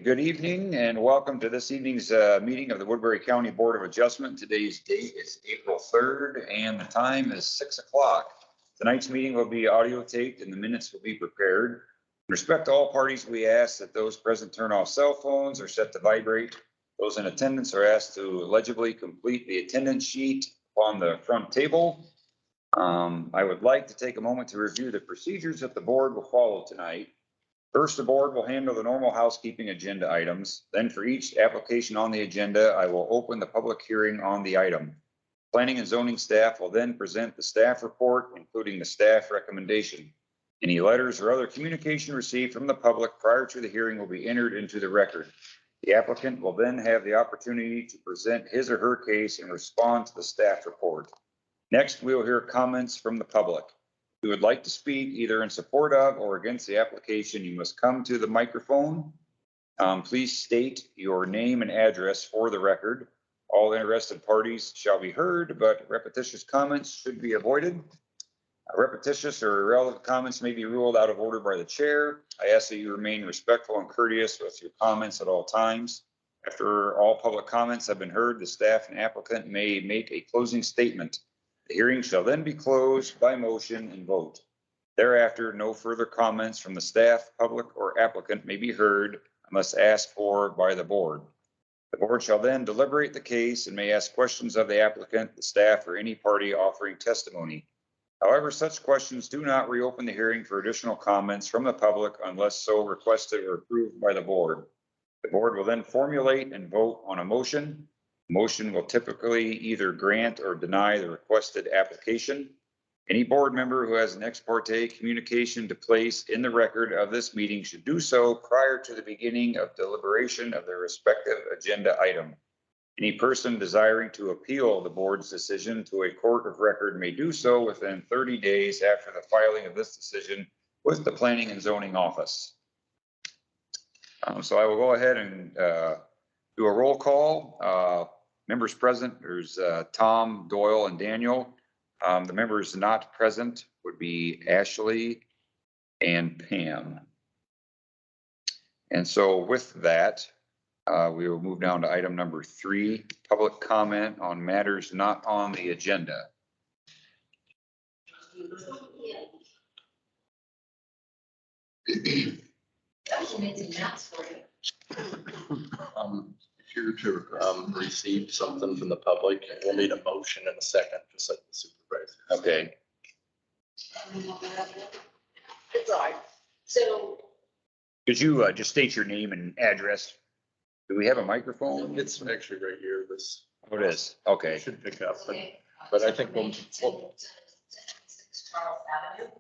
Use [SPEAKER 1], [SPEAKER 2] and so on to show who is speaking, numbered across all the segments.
[SPEAKER 1] Good evening and welcome to this evening's meeting of the Woodbury County Board of Adjustment. Today's date is April 3rd and the time is 6 o'clock. Tonight's meeting will be audio taped and the minutes will be prepared. In respect to all parties, we ask that those present turn off cell phones or set to vibrate. Those in attendance are asked to legibly complete the attendance sheet on the front table. I would like to take a moment to review the procedures that the board will follow tonight. First, the board will handle the normal housekeeping agenda items. Then for each application on the agenda, I will open the public hearing on the item. Planning and zoning staff will then present the staff report, including the staff recommendation. Any letters or other communication received from the public prior to the hearing will be entered into the record. The applicant will then have the opportunity to present his or her case and respond to the staff report. Next, we will hear comments from the public. If you would like to speak either in support of or against the application, you must come to the microphone. Please state your name and address for the record. All interested parties shall be heard, but repetitious comments should be avoided. Repetitious or irrelevant comments may be ruled out of order by the chair. I ask that you remain respectful and courteous with your comments at all times. After all public comments have been heard, the staff and applicant may make a closing statement. The hearing shall then be closed by motion and vote. Thereafter, no further comments from the staff, public, or applicant may be heard unless asked for by the board. The board shall then deliberate the case and may ask questions of the applicant, the staff, or any party offering testimony. However, such questions do not reopen the hearing for additional comments from the public unless so requested or approved by the board. The board will then formulate and vote on a motion. Motion will typically either grant or deny the requested application. Any board member who has an ex parte communication to place in the record of this meeting should do so prior to the beginning of deliberation of their respective agenda item. Any person desiring to appeal the board's decision to a court of record may do so within 30 days after the filing of this decision with the Planning and Zoning Office. So I will go ahead and do a roll call. Members present, there's Tom, Doyle, and Daniel. The members not present would be Ashley and Pam. And so with that, we will move down to item number 3, public comment on matters not on the agenda.
[SPEAKER 2] If you're to receive something from the public, we'll need a motion in a second, just like the supervisor.
[SPEAKER 1] Okay.
[SPEAKER 3] It's all right. So.
[SPEAKER 1] Could you just state your name and address? Do we have a microphone?
[SPEAKER 2] It's actually right here. This.
[SPEAKER 1] Oh, it is. Okay.
[SPEAKER 2] Should pick up, but I think we'll.
[SPEAKER 3] Charles Avenue.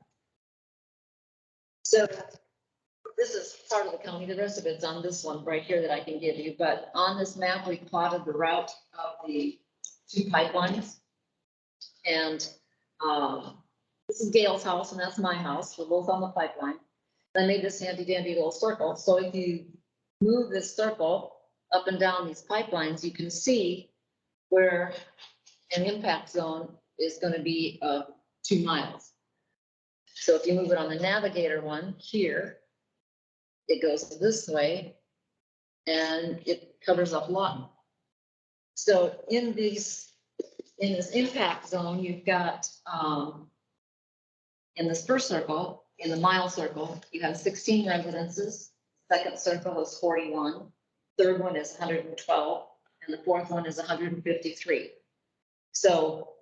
[SPEAKER 3] So this is part of the county. The rest of it's on this one right here that I can give you. But on this map, we plotted the route of the 2 pipelines. And this is Gail's house and that's my house. We're both on the pipeline. I made this handy dandy little circle. So if you move this circle up and down these pipelines, you can see where an impact zone is going to be 2 miles. So if you move it on the Navigator one here, it goes this way and it covers up Lawton. So in this impact zone, you've got in this first circle, in the mile circle, you have 16 residences. Second circle is 41. Third one is 112. And the fourth one is 153. So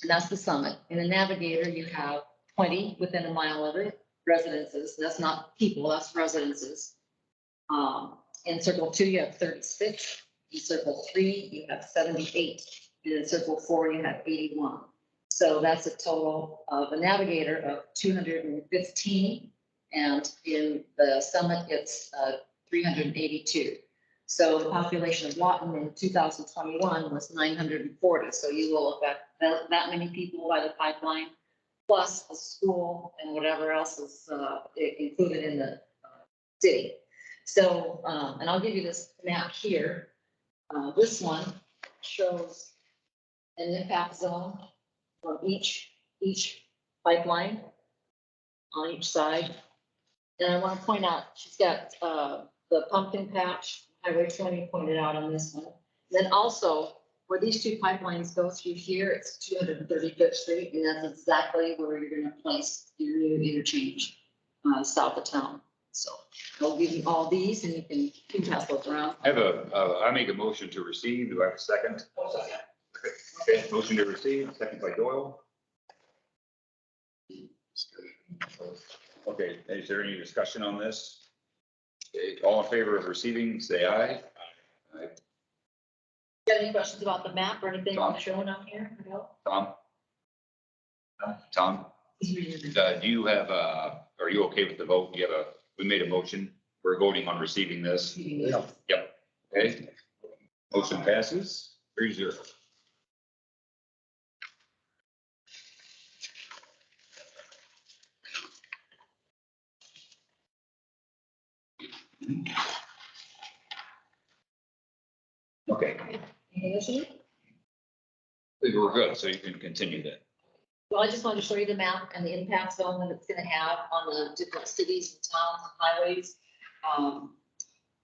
[SPEAKER 3] and that's the summit. In the Navigator, you have 20 within a mile of it, residences. That's not people, that's residences. In circle 2, you have 36. In circle 3, you have 78. And in circle 4, you have 81. So that's a total of a Navigator of 215. And in the summit, it's 382. So the population of Lawton in 2021 was 940. So you will affect that many people by the pipeline, plus the school and whatever else is included in the city. So, and I'll give you this map here. This one shows an impact zone from each pipeline on each side. And I want to point out, she's got the pumpkin patch, Highway 20 pointed out on this one. Then also, where these two pipelines go through here, it's 235th Street, and that's exactly where you're gonna place your new interchange, south of town. So I'll give you all these and you can pass those around.
[SPEAKER 1] I have I make a motion to receive. Do I have a second? Okay, motion to receive, second by Doyle. Okay, is there any discussion on this? Okay, all in favor of receiving, say aye. Aye.
[SPEAKER 3] Got any questions about the map or anything
[SPEAKER 1] Tom?
[SPEAKER 3] showing on here? No?
[SPEAKER 1] Tom? Tom, do you have, are you okay with the vote? You have we made a motion. We're voting on receiving this. Yep. Okay. Motion passes 3-0. Okay,
[SPEAKER 3] Anything else you need?
[SPEAKER 1] we're good, so you can continue that.
[SPEAKER 3] Well, I just wanted to show you the map and the impact zone that it's gonna have on the different cities and towns and highways.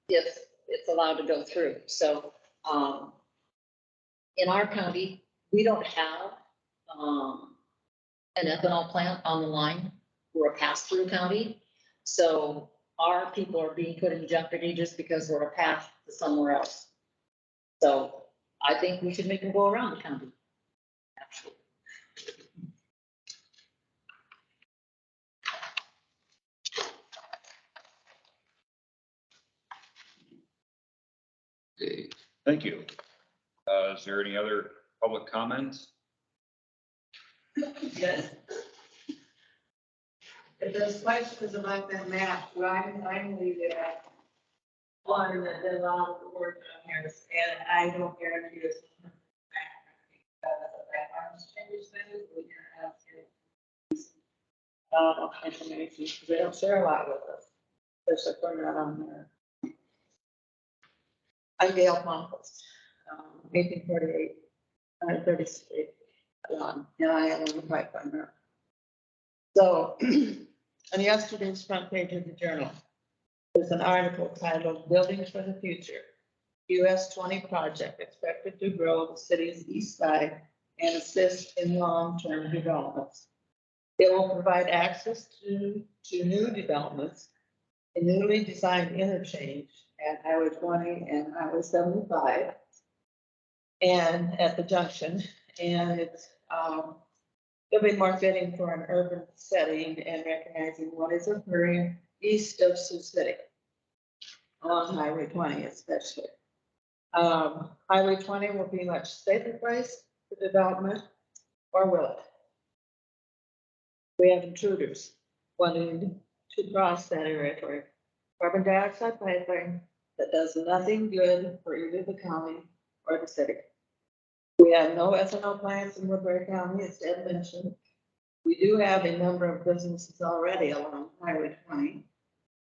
[SPEAKER 3] If it's allowed to go through, so, in our county, we don't have, an ethanol plant on the line. We're a pass-through county, so our people are being put in jeopardy just because we're a path to somewhere else. So I think we should make them go around the county. Actually.
[SPEAKER 1] Okay, thank you. Is there any other public comments?
[SPEAKER 4] Yes. If there's questions about that map, I'm leaving it. One that does all the work on here, and I don't guarantee it's. Information, because they don't share a lot with us. There's a corner on there. I'm Gail Pompos, 1848, 130th Street. And I am on the pipeline there. So, on yesterday's front page of the Journal, there's an article titled Buildings for the Future, US 20 project expected to grow the city's east side and assist in long-term developments. It will provide access to new developments, a newly designed interchange at Highway 20 and Highway 75, and at the junction, and it's, it'll be more fitting for an urban setting and recognizing what is occurring east of Sioux City on Highway 20 especially. Highway 20 will be a much safer place for development, or will it? We have intruders wanting to cross that area for carbon dioxide pipeline that does nothing good for either the county or the city. We have no ethanol plants in Woodbury County, as Ed mentioned. We do have a number of businesses already along Highway 20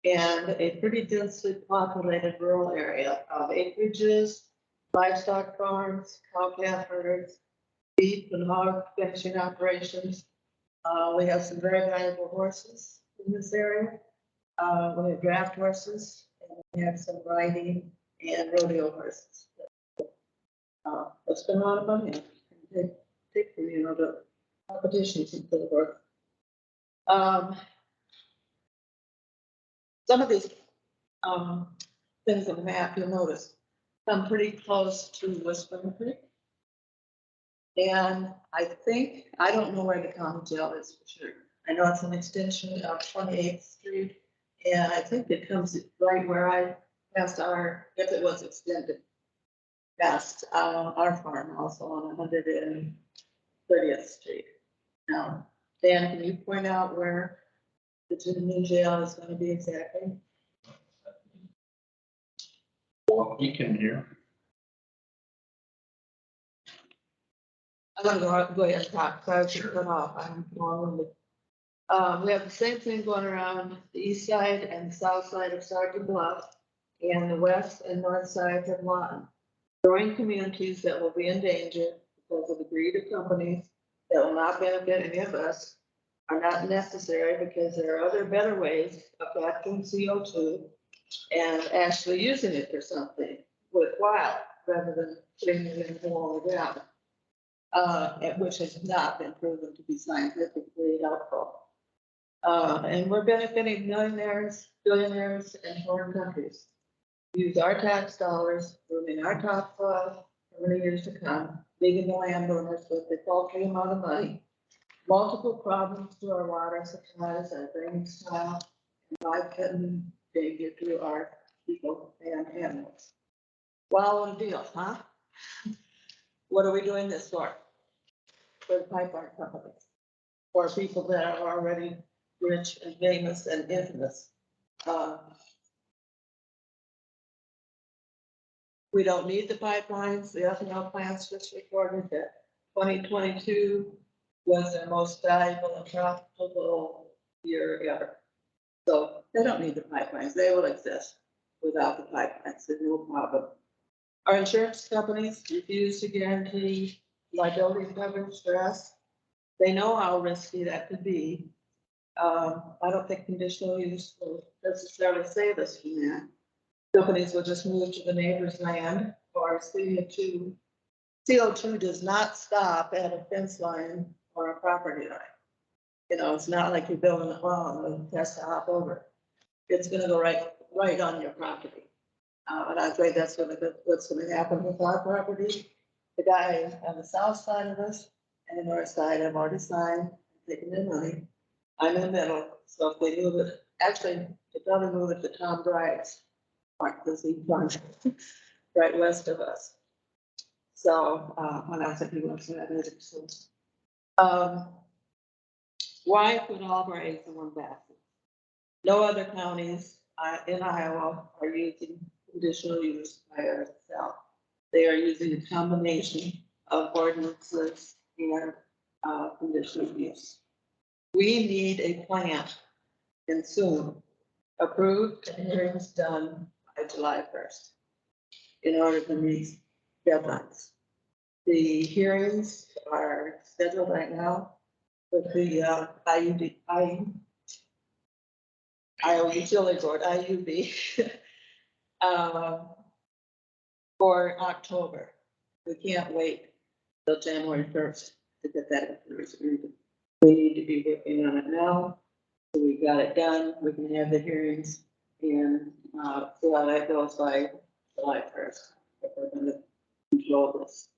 [SPEAKER 4] and a pretty densely populated rural area of acreages, livestock farms, cow-calf herders, beef and hog finishing operations. We have some very valuable horses in this area. We have draft horses, and we have some riding and rodeo horses. It's been a lot of money. Take for, the competitions and so forth. Some of these things on the map, you'll notice, come pretty close to Whispering Creek. And I don't know where the county jail is for sure. I know it's an extension of 28th Street, and I think it comes right where I passed if it was extended. Past our farm also on 130th Street. Now, Dan, can you point out where the new jail is going to be exactly?
[SPEAKER 2] Well, you can hear.
[SPEAKER 4] I'm gonna go ahead and talk, so I was just cut off. I'm long-winded. We have the same thing going around the east side and the south side of Sergeant Bluff and the west and north sides of Lawton. Growing communities that will be in danger because of the greed of companies that will not benefit any of us are not necessary because there are other better ways of capturing CO2 and actually using it for something worthwhile rather than putting it in the hole in the ground. Which has not been proven to be scientifically helpful. And we're benefiting millionaires, billionaires, and foreign countries. Use our tax dollars, ruining our top for many years to come, leaving the landowners with a paltry amount of money. Multiple problems to our water supplies, our drainage style, and life-threatening danger to our people and animals. Wow, what a deal, huh? What are we doing this for? For the pipeline companies, for people that are already rich and famous and infamous. We don't need the pipelines. The ethanol plants just reported that 2022 was their most valuable and profitable year ever. So they don't need the pipelines. They will exist without the pipelines. There's no problem. Our insurance companies refuse to guarantee liability coverage for us. They know how risky that could be. I don't think conditional use will necessarily save us from that. Companies will just move to the neighbor's land or CO2. CO2 does not stop at a fence line or a property line. You know, it's not like you're building a wall and it has to hop over. It's gonna go right on your property. And I think that's what's gonna happen with our property. The guy on the south side of us and the north side have already signed, taking their money. I'm in the middle, so if they move it, actually, they probably move it to Tom Bride's park, because he farms right west of us. So, when I said he wants to have it, so. Why put all of our eggs in one basket? No other counties in Iowa are using conditional use by ourselves. They are using a combination of ordinances and conditional use. We need a plan, and soon, approved and hearings done by July 1st in order to meet deadlines. The hearings are scheduled right now with the Iowa Utility Board, IUB, for October. We can't wait till January 1st to get that information. We need to be working on it now. So we got it done. We can have the hearings and see how that goes by July 1st. If we're going to control this.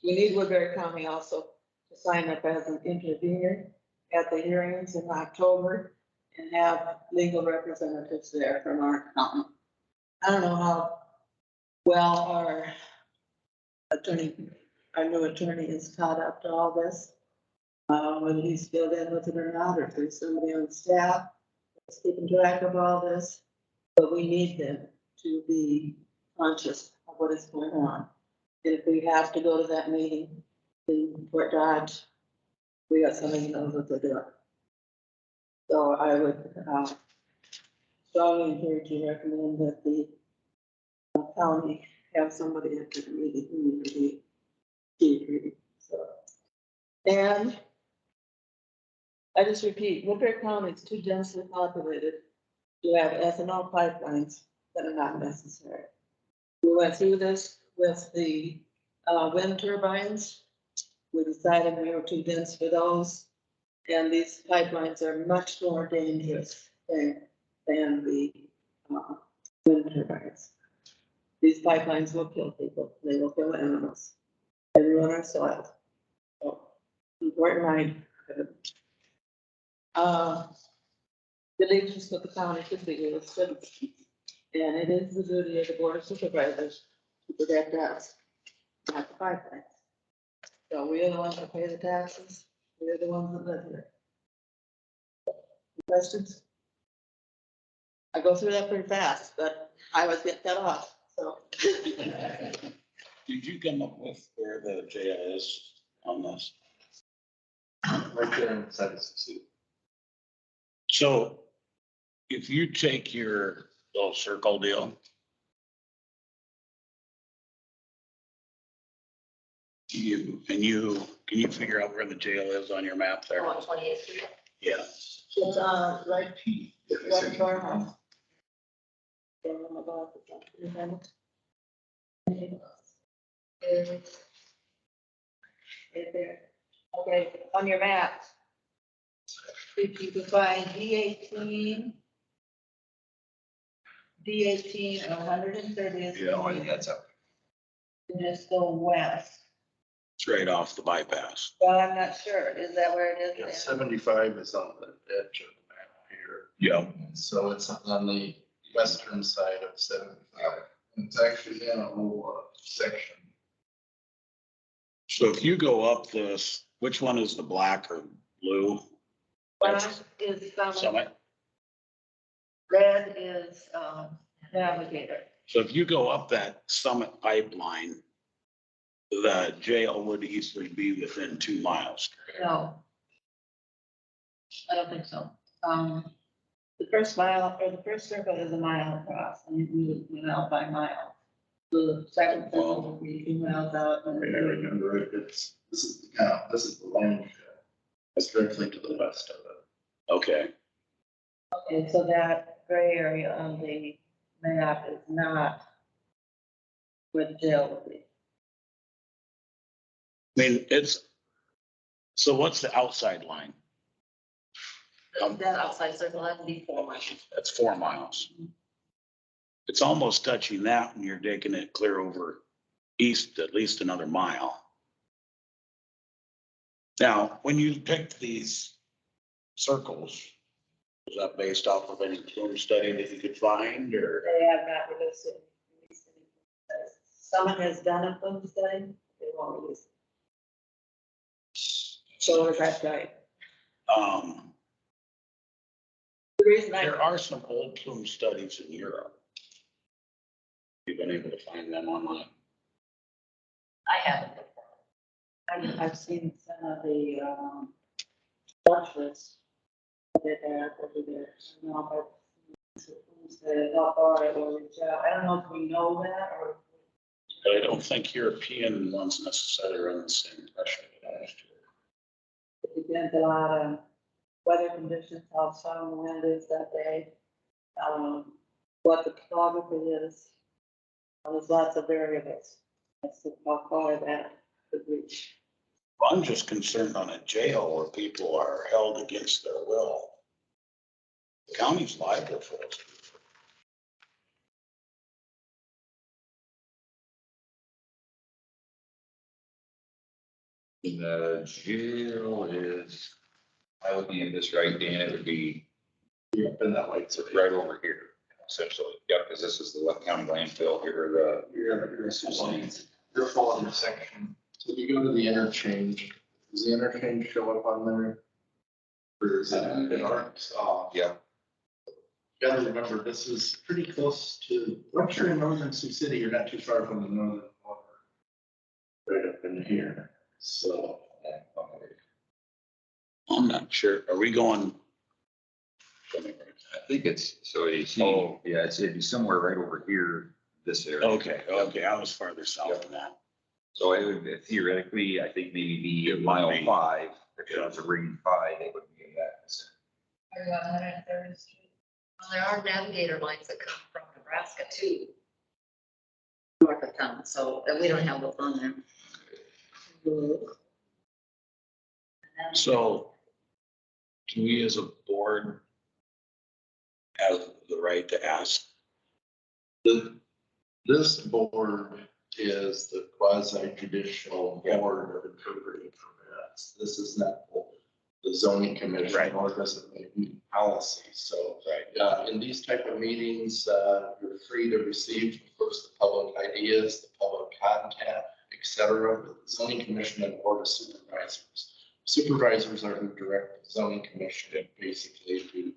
[SPEAKER 4] We need Woodbury County also to sign up as an intervener at the hearings in October and have legal representatives there from our county. I don't know how well our new attorney is caught up to all this. Whether he's filled in with it or not, or if there's somebody on staff that's keeping track of all this, but we need them to be conscious of what is going on. And if we have to go to that meeting in Fort Dodge, we got somebody who knows what they're doing. So I would strongly encourage you to recommend that the county have somebody at the meeting who needs to be key. So, and I just repeat, Woodbury County is too densely populated to have ethanol pipelines that are not necessary. We went through this with the wind turbines. We decided we were too dense for those. And these pipelines are much more dangerous than the wind turbines. These pipelines will kill people. They will kill animals. They ruin our soil. So, important mind. The allegiance with the county should be with citizens. And it is the duty of the board of supervisors to protect us, not the pipelines. So we are the ones that pay the taxes. We are the ones that live here. Questions? I go through that pretty fast, but I always get cut off, so.
[SPEAKER 5] Did you come up with where the jail is on this?
[SPEAKER 2] Right there inside the suit.
[SPEAKER 5] So if you take your little circle deal. Can you figure out where the jail is on your map there?
[SPEAKER 3] On 28th Street.
[SPEAKER 5] Yeah.
[SPEAKER 4] It's right to our house. Right there. Okay, on your map. If you could find D18 and 130th.
[SPEAKER 1] Yeah, I think that's up.
[SPEAKER 4] And just go west.
[SPEAKER 5] It's right off the bypass.
[SPEAKER 4] Well, I'm not sure. Is that where it is?
[SPEAKER 2] Yeah,
[SPEAKER 4] then?
[SPEAKER 2] 75 is on the edge of the map here.
[SPEAKER 5] Yeah.
[SPEAKER 2] So it's on the western side of 75. It's actually in a whole section.
[SPEAKER 5] So if you go up this, which one is the black or blue?
[SPEAKER 4] Black is
[SPEAKER 5] Summit.
[SPEAKER 4] red is Navigator.
[SPEAKER 5] So if you go up that Summit pipeline, the jail would easily be within 2 miles.
[SPEAKER 4] No. I don't think so. The first mile, or the first circle is a mile across, and you went out by mile. The second circle will be 2 miles out.
[SPEAKER 2] I mean, I remember it, this is the land. It's directly to the west of it.
[SPEAKER 5] Okay.
[SPEAKER 4] Okay, so that gray area on the map is not where the jail will be.
[SPEAKER 5] I mean, so what's the outside line?
[SPEAKER 3] That outside circle, that would be 4 miles.
[SPEAKER 5] That's 4 miles. It's almost touching that when you're taking it clear over east, at least another mile. Now, when you picked these circles, was that based off of any plume study that you could find, or?
[SPEAKER 4] They have not released it. Someone has done a film study, they won't release it. So is that right? The reason
[SPEAKER 5] There are some old plume studies in Europe. You've been able to find them online.
[SPEAKER 3] I haven't.
[SPEAKER 4] I've seen some of the, portraits. They're there, over there, you know, but how far it will reach out. I don't know if we know that or.
[SPEAKER 5] But I don't think European ones necessarily run the same pressure.
[SPEAKER 4] It depends a lot on weather conditions, how strong the wind is that day, what the topography is. There's lots of variables as to how far that could reach.
[SPEAKER 5] I'm just concerned on a jail where people are held against their will. The county's liable for it.
[SPEAKER 1] The jail is, I looking at this right, Dan, it would be
[SPEAKER 2] You've been that way.
[SPEAKER 1] it's right over here, essentially. Yeah, because this is the Lake County landfill here,
[SPEAKER 2] You're following the section. So if you go to the interchange, does the interchange show up on there? Or is it in arcs?
[SPEAKER 1] yeah.
[SPEAKER 2] You gotta remember, this is pretty close to, once you're in northern Sioux City, you're not too far from the northern border. Right up in here, so.
[SPEAKER 5] I'm not sure. Are we going?
[SPEAKER 1] I think it's, so you see,
[SPEAKER 5] Oh.
[SPEAKER 1] yeah, it'd be somewhere right over here, this area.
[SPEAKER 5] Okay, I was farther south than that.
[SPEAKER 1] So it would theoretically, I think maybe be
[SPEAKER 5] It would
[SPEAKER 1] mile
[SPEAKER 5] be.
[SPEAKER 1] 5, if it was a ring 5, it would be in that vicinity.
[SPEAKER 3] Are you on 103rd Street? Well, there are navigator lines that come from Nebraska too. North of town, so we don't have those on there.
[SPEAKER 5] So do we as a board have the right to ask?
[SPEAKER 2] This board is the quasi judicial board of interpreting permits. This is not the zoning commission,
[SPEAKER 5] Right.
[SPEAKER 2] nor does it make policy. So in these type of meetings, you're free to receive, of course, the public ideas, the public content, et cetera. But the zoning commission and board of supervisors. Supervisors are who direct the zoning commission basically to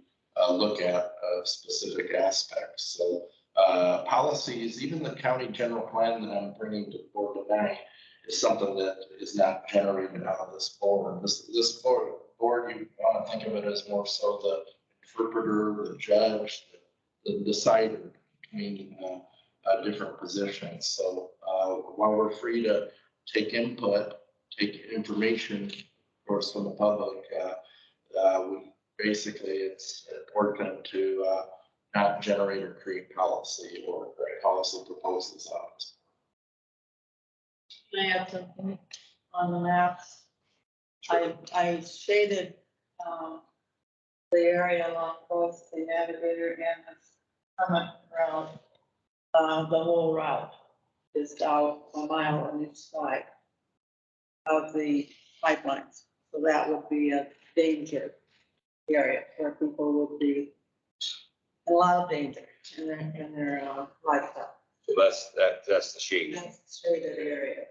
[SPEAKER 2] look at specific aspects. So policies, even the county general plan that I'm bringing to the board tonight is something that is not generated out of this board. This board, you want to think of it as more so the interpreter, the judge, the decider between different positions. So while we're free to take input, take information, of course, from the public, we basically, it's important to not generate or create policy or policy proposals out.
[SPEAKER 4] Can I add something on the maps? I shaded, the area along both the Navigator and the Summit Road. The whole route is out a mile on each side of the pipelines. So that would be a danger area where people would be in a lot of danger in their lifestyle.
[SPEAKER 1] So that's the shape.
[SPEAKER 4] That's a shaded area.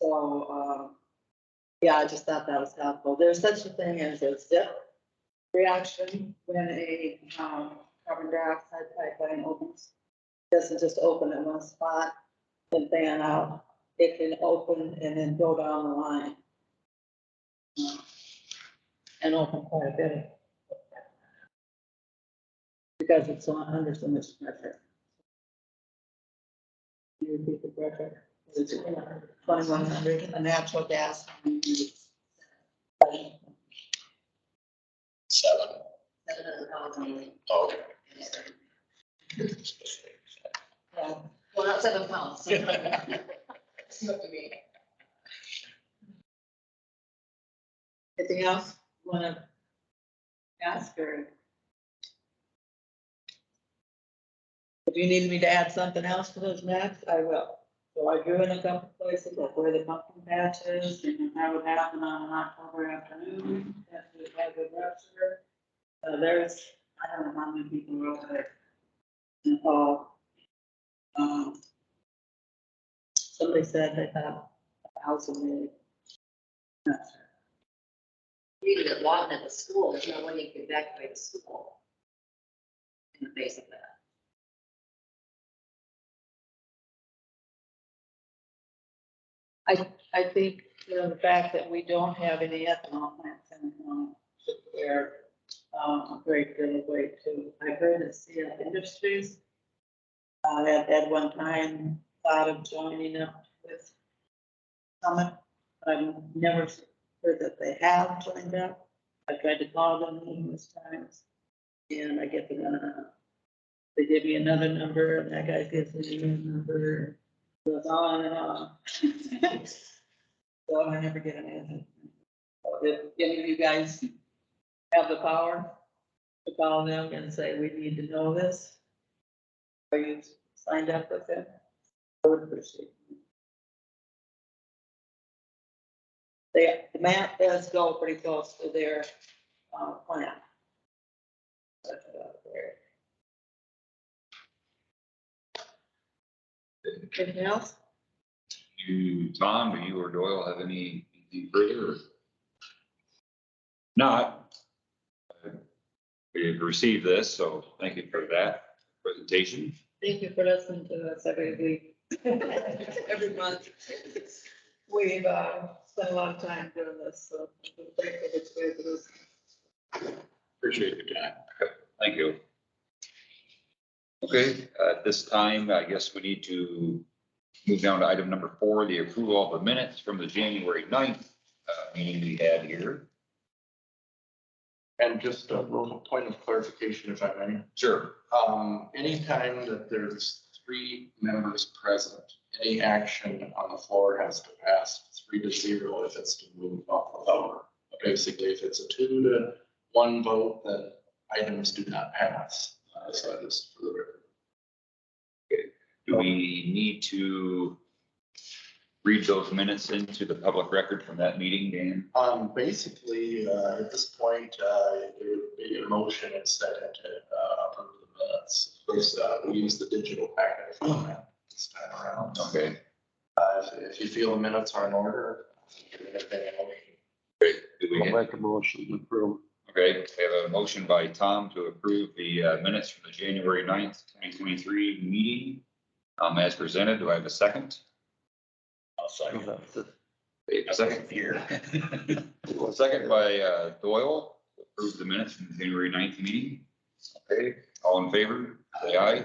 [SPEAKER 4] So, yeah, I just thought that was helpful. There's such a thing as a zip reaction when a carbon dioxide pipeline opens. It doesn't just open in one spot and fan out. It can open and then go down the line. And open quite a bit. Because it's under so much pressure. You repeat the pressure. It's 2,100, a natural gas.
[SPEAKER 3] 7,000.
[SPEAKER 2] Okay.
[SPEAKER 3] Yeah. Well, not 7 pounds. So it's not to me.
[SPEAKER 4] Anything else you want to ask or? If you need me to add something else to those maps, I will. So I drew in a couple places like where the pumpkin patch is, and that would happen on an October afternoon. That would have a rupture. There's, I don't know how many people were over there. In the fall. Somebody said they thought 1,000 maybe. Not sure.
[SPEAKER 3] You get walking at the school, there's no way you can evacuate the school. In the face of that.
[SPEAKER 4] I think, the fact that we don't have any ethanol plants in town should bear a great deal of weight too. I heard that CF Industries at one time thought of joining up with Summit. I've never heard that they have joined up. I tried to call them numerous times and I get the, they give me another number and that guy gives me a new number. Goes on and on. So I never get an answer. So if any of you guys have the power to call them and say, we need to know this, are you signed up with them? I would appreciate it. The map does go pretty close to their plan. Anything else?
[SPEAKER 1] Tom, do you or Doyle have anything further? Not. We've received this, so thank you for that presentation.
[SPEAKER 4] Thank you for listening to us every week. Every month. We've spent a lot of time doing this, so thank you. It's great to listen.
[SPEAKER 5] Appreciate your time.
[SPEAKER 1] Thank you. Okay, at this time, I guess we need to move down to item number 4, the approval of the minutes from the January 9th meeting we had here.
[SPEAKER 2] And just a little point of clarification, if I may.
[SPEAKER 1] Sure.
[SPEAKER 2] Anytime that there's 3 members present, any action on the floor has to pass 3-0 if it's to move off the vote. Basically, if it's a 2-1 vote, then items do not pass. So that is for the record.
[SPEAKER 1] Do we need to read those minutes into the public record from that meeting, Dan?
[SPEAKER 2] Basically, at this point, there would be a motion and second to approve the minutes. First, we use the digital packet format this time around.
[SPEAKER 1] Okay.
[SPEAKER 2] If you feel the minutes are in order, you can entertain a motion.
[SPEAKER 1] Great. Do we
[SPEAKER 5] I'll make a motion to approve.
[SPEAKER 1] Okay, we have a motion by Tom to approve the minutes from the January 9th, 2023 meeting as presented. Do I have a second?
[SPEAKER 5] I'll second.
[SPEAKER 1] A second here. Second by Doyle, to approve the minutes from the January 9th meeting. Okay, all in favor, say aye.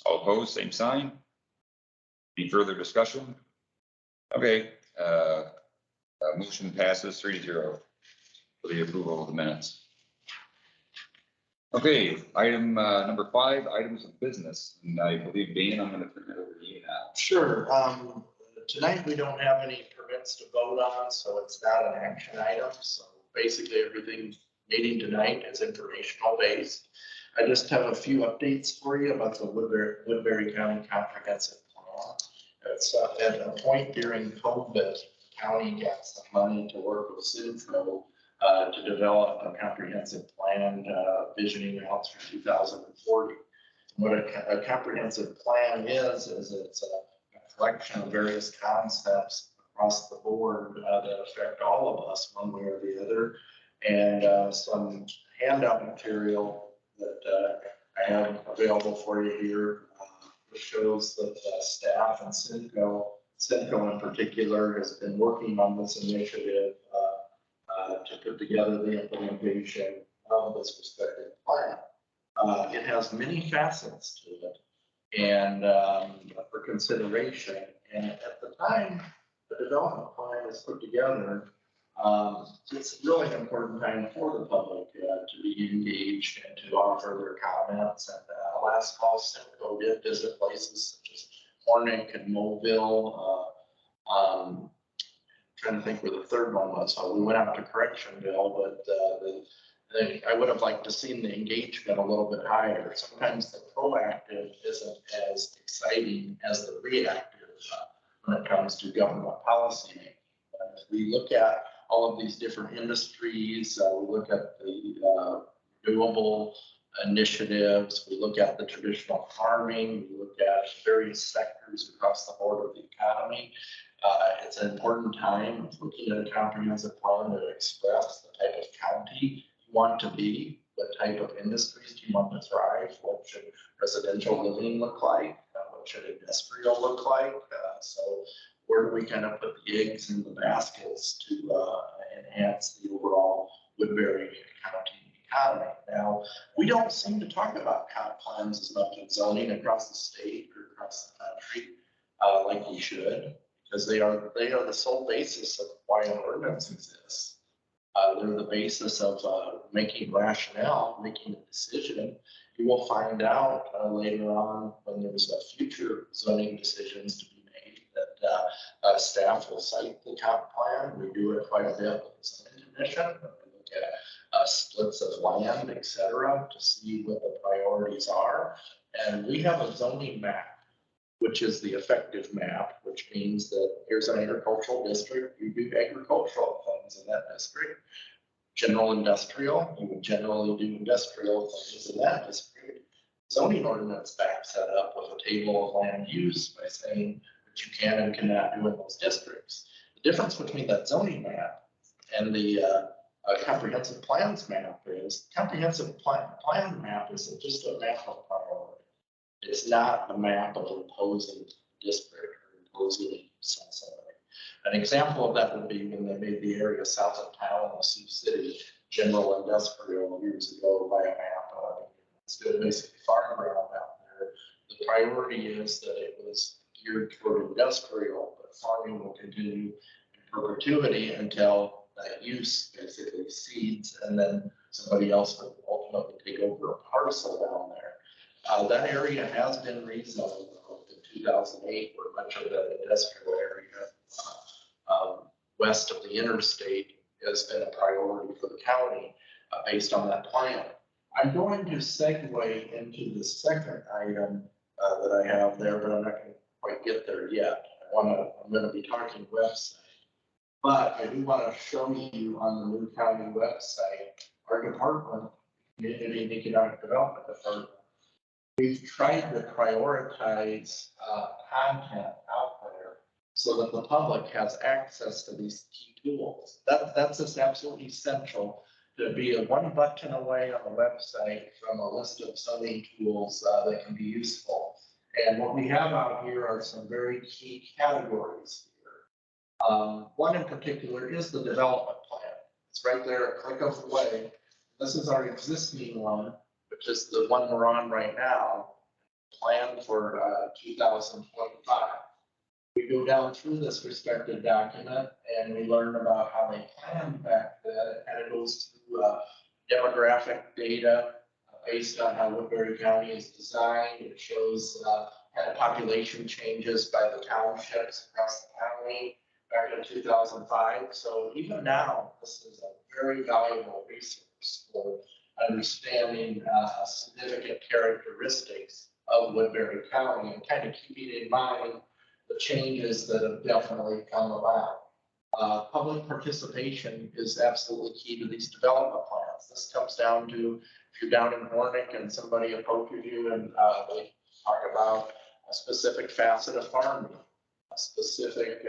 [SPEAKER 1] All opposed, same sign. Any further discussion? Okay, motion passes 3-0 for the approval of the minutes. Okay, item number 5, items of business. And I believe, Dan, I'm going to turn it over to you now.
[SPEAKER 2] Sure. Tonight we don't have any permits to vote on, so it's not an action item. So basically everything meeting tonight is informational based. I just have a few updates for you about the Woodbury County Comprehensive Plan. It's at a point during COVID, the county got some money to work with Cinco to develop a comprehensive plan visioning out through 2040. What a comprehensive plan is it's a collection of various concepts across the board that affect all of us one way or the other. And some handout material that I have available for you here which shows that staff and Cinco in particular has been working on this initiative to put together the implementation of this respective plan. It has many facets to it and for consideration. And at the time the development plan is put together, it's really an important time for the public to be engaged and to offer their comments. And last fall, Cinco did visit places such as Hornick and Mobile. Trying to think where the third one was. So we went out to Correctionville, but I would have liked to seen the engagement a little bit higher. Sometimes the proactive isn't as exciting as the reactive when it comes to government policy making. If we look at all of these different industries, we look at the renewable initiatives, we look at the traditional farming, we look at various sectors across the board of the economy. It's an important time of looking at a comprehensive plan to express the type of county you want to be, what type of industries do you want to thrive, what should residential living look like, what should industrial look like. So where do we kind of put the eggs in the baskets to enhance the overall Woodbury County economy? Now, we don't seem to talk about comp plans as much in zoning across the state or across the country like we should, because they are the sole basis of why an ordinance exists. They're the basis of making rationale, making a decision. You will find out later on when there's future zoning decisions to be made that staff will cite the comp plan. We do it quite a bit with the zoning commission. We look at splits of land, et cetera, to see what the priorities are. And we have a zoning map, which is the effective map, which means that here's an agricultural district, you do agricultural things in that district. General industrial, you would generally do industrial things in that district. Zoning ordinance backs that up with a table of land use by saying what you can and cannot do in those districts. The difference between that zoning map and the comprehensive plans map is comprehensive plan map is just a map of priority. It's not a map of imposing district or imposing something. An example of that would be when they made the area south of town in Sioux City general industrial years ago by a map. It's good, basically farm ground out there. The priority is that it was geared toward industrial, but farming will continue in perpetuity until that use basically cedes, and then somebody else would ultimately take over a parcel down there. That area has been rezoned in 2008, where much of that industrial area west of the interstate has been a priority for the county based on that plan. I'm going to segue into the second item that I have there, but I'm not going to quite get there yet. I'm going to be talking website, but I do want to show you on the new county website, our department, Community and Economic Development Department, we've tried to prioritize content out there so that the public has access to these key tools. That's just absolutely essential to be a one button away on the website from a list of zoning tools that can be useful. And what we have out here are some very key categories here. One in particular is the development plan. It's right there, a click of away. This is our existing one, which is the one we're on right now, planned for 2025. We go down through this respective document and we learn about how they planned back then, and it goes through demographic data based on how Woodbury County is designed. It shows kind of population changes by the townships across the county back in 2005. So even now, this is a very valuable resource for understanding significant characteristics of Woodbury County and kind of keeping in mind the changes that have definitely come about. Public participation is absolutely key to these development plans. This comes down to if you're down in Hornick and somebody approaches you and they talk about a specific facet of farming, a specific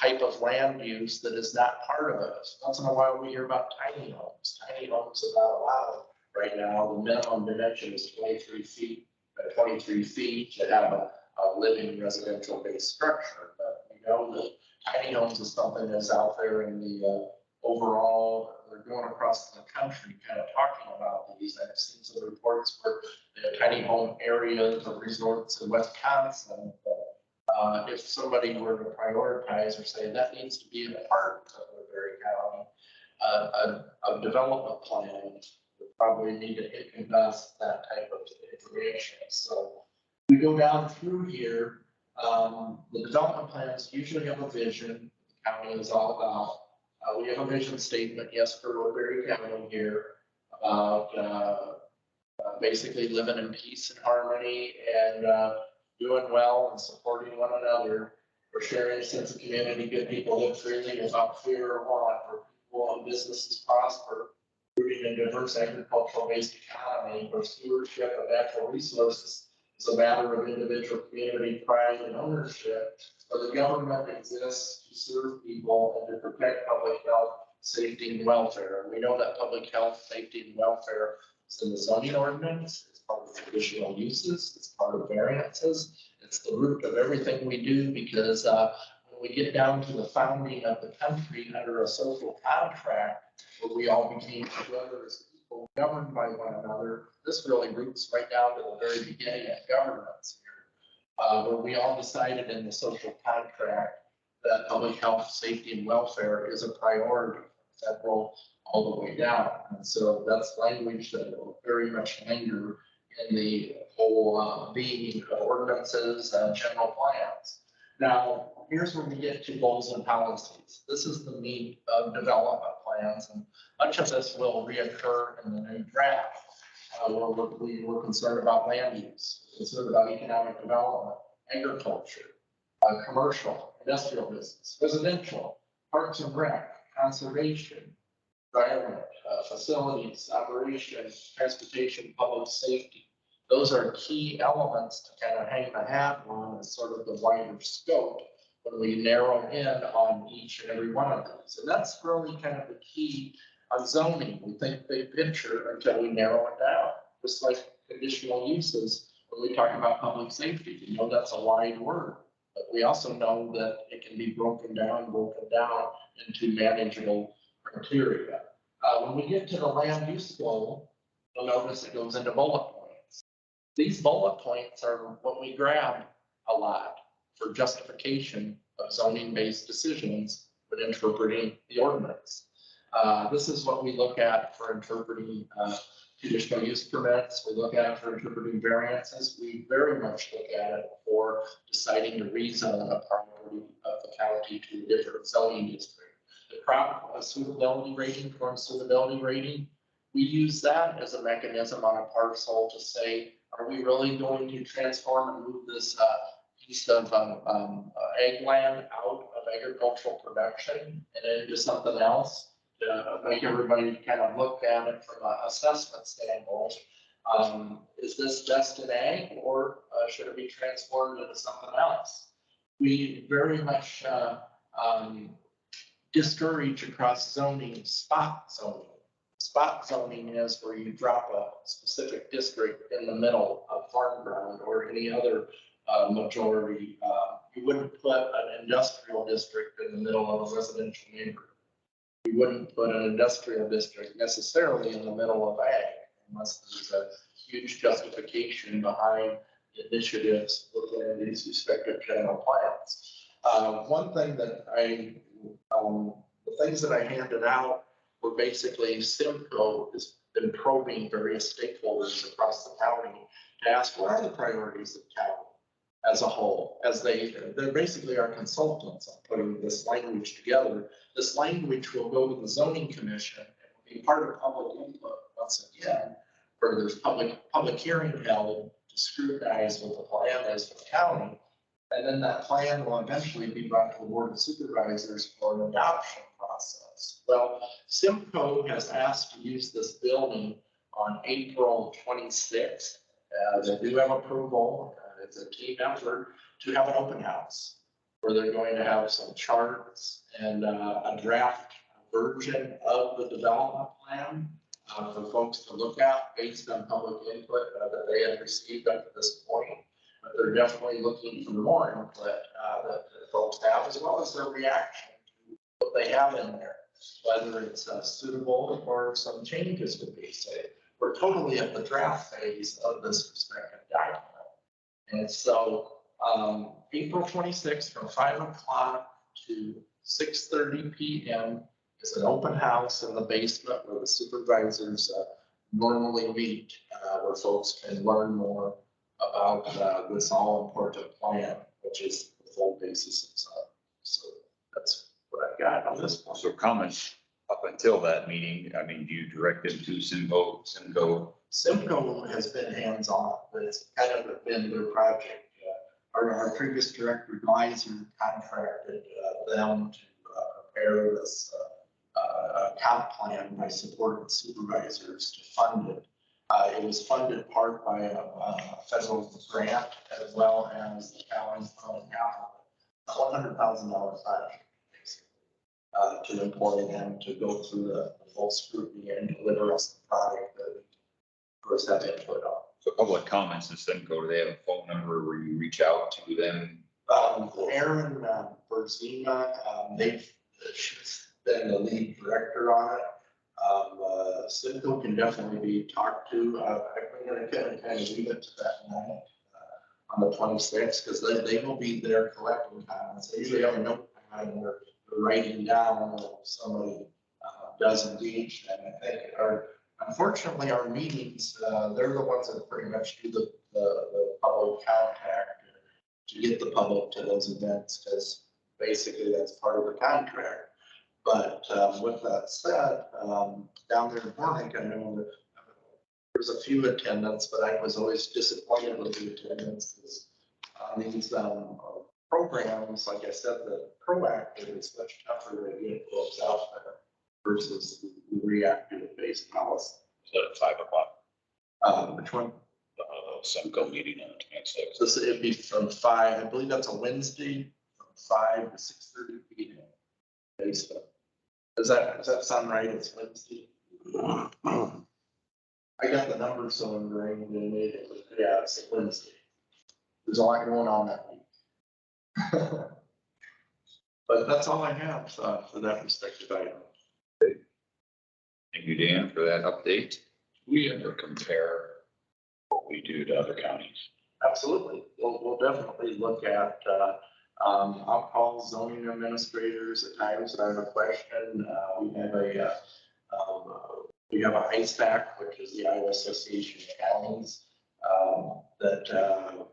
[SPEAKER 2] type of land use that is not part of it. Once in a while, we hear about tiny homes. Tiny homes are not allowed right now. The minimum dimension is 23 feet by 23 feet to have a living residential based structure. But we know that tiny homes is something that's out there in the overall, they're going across the country kind of talking about these. I've seen some reports where the tiny home areas or resorts in Wisconsin. If somebody were to prioritize or say that needs to be a part of Woodbury County, a development plan would probably need to invest that type of information. So we go down through here. The development plans usually have a vision. The county is all about. We have a vision statement, yes, for Woodbury County here about basically living in peace and harmony and doing well and supporting one another. We're sharing a sense of community, good people live freely without fear or want, where people and businesses prosper, rooting a diverse agricultural-based economy where stewardship of natural resources is a matter of individual community pride and ownership, where the government exists to serve people and to protect public health, safety, and welfare. And we know that public health, safety, and welfare is in the zoning ordinance. It's part of traditional uses. It's part of variances. It's the root of everything we do because when we get down to the founding of the country under a social contract, where we all became together as people governed by one another, this really roots right down to the very beginning of governance here, where we all decided in the social contract that public health, safety, and welfare is a priority, federal all the way down. And so that's language that will very much linger in the whole being of ordinances and general plans. Now, here's where we get to goals and policies. This is the meat of development plans, and much of this will reoccur in the new draft. Where we were concerned about land use, concerned about economic development, agriculture, commercial, industrial business, residential, parks and rec, conservation, environment, facilities, operations, transportation, public safety. Those are key elements to kind of hang the hat on as sort of the wider scope when we narrow in on each and every one of those. And that's really kind of the key on zoning. We think big picture until we narrow it down. Just like conditional uses, when we talk about public safety, you know that's a wide word, but we also know that it can be broken down into manageable criteria. When we get to the land use goal, you'll notice it goes into bullet points. These bullet points are what we grab a lot for justification of zoning-based decisions when interpreting the ordinance. This is what we look at for interpreting conditional use permits. We look at it for interpreting variances. We very much look at it for deciding to rezone a property of the county to a different zoning district. The crop suitability rating, form suitability rating, we use that as a mechanism on a parcel to say, are we really going to transform and move this piece of ag land out of agricultural production and into something else? Make everybody kind of look at it from an assessment standpoint. Is this best in ag or should it be transformed into something else? We very much discourage across zoning, spot zoning. Spot zoning is where you drop a specific district in the middle of farm ground or any other majority. You wouldn't put an industrial district in the middle of a residential neighborhood. You wouldn't put an industrial district necessarily in the middle of ag unless there's a huge justification behind initiatives within these respective general plans. One thing that the things that I handed out were basically Simcoe is been probing various stakeholders across the county to ask what are the priorities of county as a whole, as they're basically our consultants on putting this language together. This language will go to the zoning commission and be part of public input once again, where there's public hearing held to scrutinize what the plan is for the county. And then that plan will eventually be brought to the board of supervisors for an adoption process. Well, Simcoe has asked to use this building on April 26th. They do have approval. It's a team effort to have an open house where they're going to have some charts and a draft version of the development plan for folks to look at based on public input that they have received up to this point. But they're definitely looking for more input that folks have, as well as their reaction to what they have in there, whether it's suitable or some changes would be. So we're totally at the draft phase of this respective document. And so April 26th from 5 o'clock to 6:30 p.m. is an open house in the basement where the supervisors normally meet, where folks can learn more about this all important plan, which is the full basis of Sun. So that's what I've got on this one.
[SPEAKER 1] So comments up until that meeting, I mean, do you direct them to Simcoe?
[SPEAKER 2] Simcoe has been hands-on, but it's kind of been their project. Our previous director advisor contracted them to prepare this comp plan by supporting supervisors to fund it. It was funded part by a federal grant as well as the county's own capital, $100,000 project, basically, to employ them to go through the full scrutiny and deliver us the product that we, of course, have input on.
[SPEAKER 1] So public comments in Simcoe, do they have a phone number where you reach out to them?
[SPEAKER 2] Aaron Berzima, she's been the lead director on it. Simcoe can definitely be talked to. I'm going to kind of leave it to that night on the 26th, because they will be there collecting comments. They usually have a notepad and they're writing down if somebody does engage them. I think unfortunately our meetings, they're the ones that pretty much do the public contact to get the public to those events, because basically that's part of the contract. But with that said, down there in Hornick, I know that there's a few attendants, but I was always disappointed with the attendance, because on these programs, like I said, the proactive is much tougher to get folks out there versus the reactive based policy.
[SPEAKER 5] Is that at 5 o'clock?
[SPEAKER 2] Which one?
[SPEAKER 5] Simcoe meeting on the 26th.
[SPEAKER 2] This, it'd be from 5, I believe that's a Wednesday, from 5 to 6:30 p.m. Basement. Does that sound right? It's Wednesday. I got the numbers so ingrained in it. Yeah, it's Wednesday. There's a lot going on that week. But that's all I have for that respective item.
[SPEAKER 1] Thank you, Dan, for that update.
[SPEAKER 5] We ever compare what we do to other counties?
[SPEAKER 2] Absolutely. We'll definitely look at, I'll call zoning administrators at times that I have a question. We have a ISAC, which is the Iowa Association of Counties, that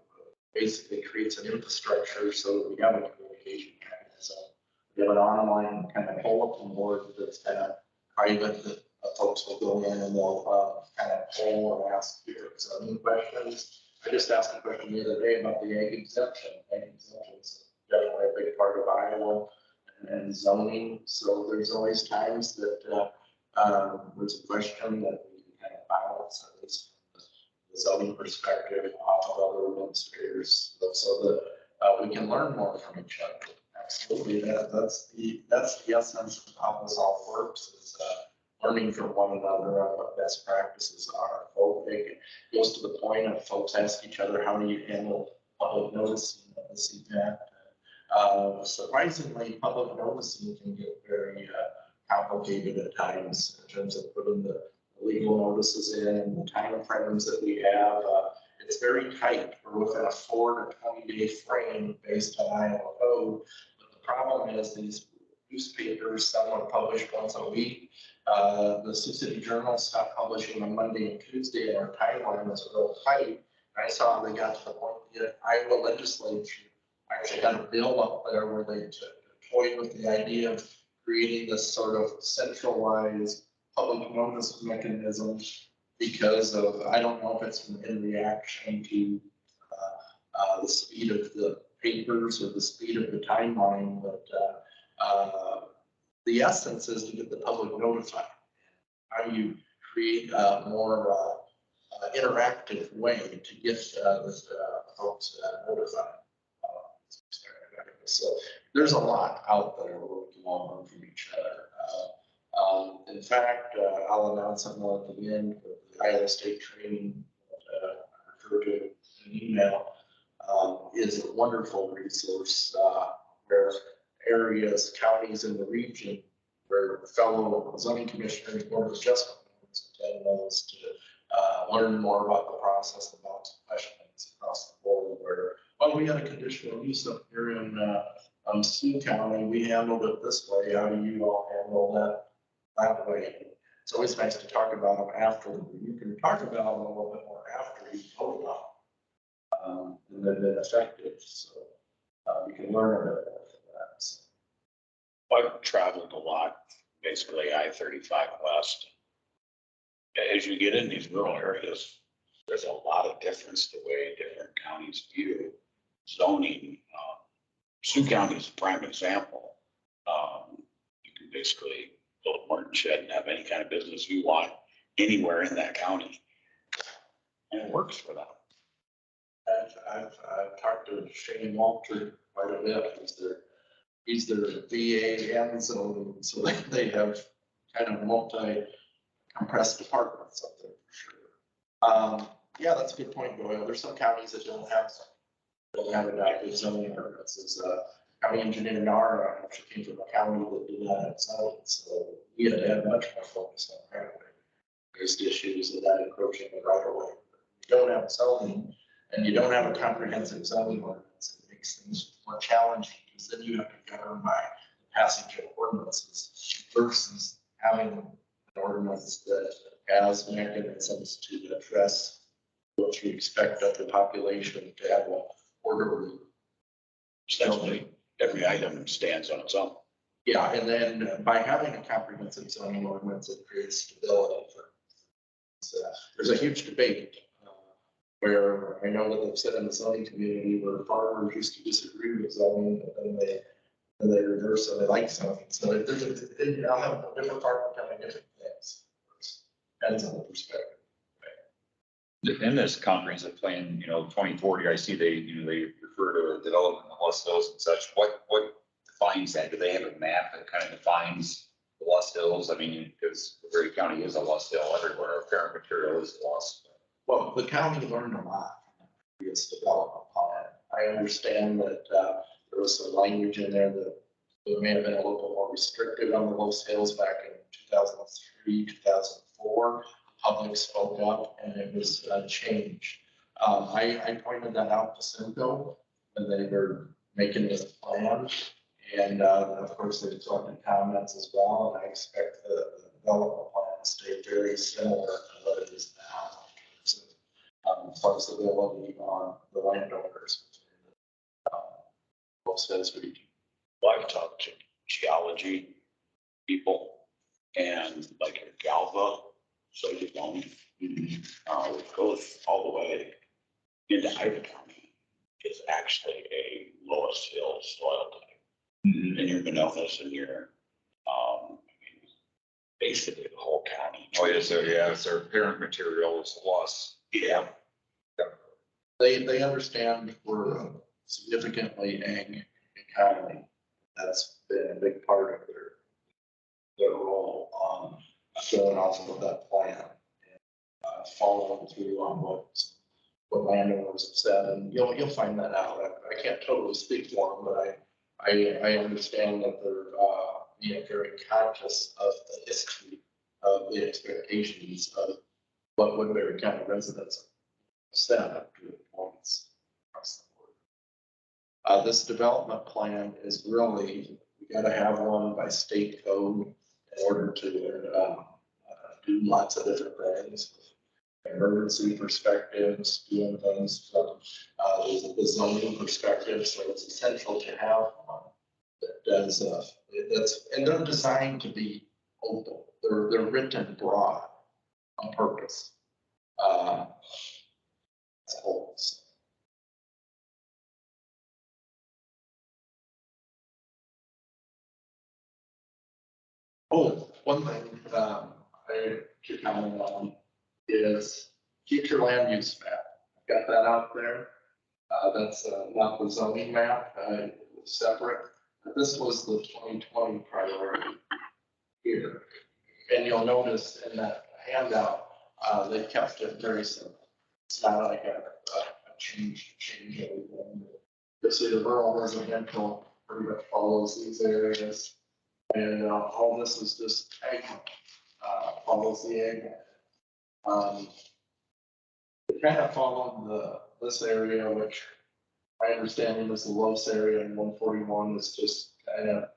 [SPEAKER 2] basically creates an infrastructure so that we have a communication mechanism. We have an online kind of bulletin board that's kind of private, that folks will go in and they'll kind of poll and ask your zoning questions. I just asked a question the other day about the ag exemption. Ag exemption is definitely a big part of Iowa and zoning. So there's always times that there's a question that we can kind of balance, at least from the zoning perspective, off of other administrators, so that we can learn more from each other. Absolutely, that's the essence of how this all works, is learning from one another on what best practices are. It goes to the point of folks ask each other, how do you handle public noticing of this event? Surprisingly, public noticing can get very complicated at times in terms of putting the legal notices in, the time frames that we have. It's very tight. We're within a 4 to 20 day frame based on Iowa code. But the problem is these newspapers, some are published once a week. The Sioux City Journal stopped publishing on Monday and Tuesday, and our timeline was real tight. I saw they got to the point, the Iowa legislature actually had a bill up there where they toyed with the idea of creating this sort of centralized public notice mechanism because of, I don't know if it's in reaction to the speed of the papers or the speed of the timeline, but the essence is to get the public notified. How do you create a more interactive way to get the folks notified? So there's a lot out there where we can all learn from each other. In fact, I'll announce something at the end with the Iowa State training that I referred to in an email. Is a wonderful resource where areas, counties in the region where fellow zoning commissioners, board of adjustment members attend those to learn more about the process, about some questions across the board where, well, we had a conditional use up here in Sioux County, we handled it this way, how do you all handle that way? It's always nice to talk about them after, you can talk about them a little bit more after you vote on them. And they've been effective, so you can learn a bit more from that. So.
[SPEAKER 5] I've traveled a lot, basically I-35 west. As you get in these rural areas, there's a lot of difference the way different counties view zoning. Sioux County is a prime example. You can basically build a martin shed and have any kind of business you want anywhere in that county. And it works for them.
[SPEAKER 2] I've talked to Shane Walter quite a bit. He's their VA and zoning, so they have kind of multi-compressed departments up there for sure. Yeah, that's a good point, Doyle. There's some counties that don't have adopted zoning ordinances. County engineer Nara actually came from a county that did not have zoning, so we had to have much more focus on right of way-based issues of that encroaching the right of way. If you don't have zoning and you don't have a comprehensive zoning ordinance, it makes things more challenging because then you have to govern by the passage of ordinances versus having an ordinance that has mechanisms to address what you expect of the population to have an orderly.
[SPEAKER 5] Essentially, every item stands on its own.
[SPEAKER 2] Yeah, and then by having a comprehensive zoning ordinance, it creates stability for. There's a huge debate where I know that they've said in the zoning community where farmers used to disagree with zoning, but then they reverse and they like zoning. So I'll have a different farmer telling different things. Depends on the perspective.
[SPEAKER 1] In this comprehensive plan, 2040, I see they refer to development of Lost Hills and such. What defines that? Do they have a map that kind of defines the Lost Hills? I mean, because Woodbury County is a Lost Hill everywhere. Our parent material is lost.
[SPEAKER 2] Well, the county learned a lot from the previous development plan. I understand that there was some language in there that may have been a little bit more restrictive on the Lost Hills back in 2003, 2004. Public spoke up and it was changed. I pointed that out to Simcoe when they were making this plan. And of course, they collected comments as well. And I expect the development plan to stay very similar to what it is now. So, flexibility on the landowners. Both sides of each.
[SPEAKER 5] Well, I've talked to geology people and like your Galva, so you don't, it goes all the way into Ida County. Is actually a Loess Hill soil type. And your Mononas and your, basically the whole county.
[SPEAKER 1] Oh, yes, so yeah, it's our parent material is lost.
[SPEAKER 5] Yeah.
[SPEAKER 2] They understand we're significantly ag economy. That's been a big part of their role on going off of that plan and following through on what landowners have said. And you'll find that out. I can't totally speak for them, but I understand that they're being very conscious of the history of the expectations of what Woodbury County residents set up to points across the board. This development plan is really, we gotta have one by state code in order to do lots of different things. Emergency perspectives, doing things from the zoning perspective, so it's essential to have one that does, and they're designed to be open. They're written broad on purpose. Holes. Oh, one thing, I should comment on is future land use map. Got that out there. That's not the zoning map, separate. This was the 2020 priority here. And you'll notice in that handout, they kept it very simple. It's not like a change everything. You'll see the rural residential pretty much follows these areas. And all this is just ag, follows the ag. It kind of followed this area, which my understanding is the Los area in 141 is just kind of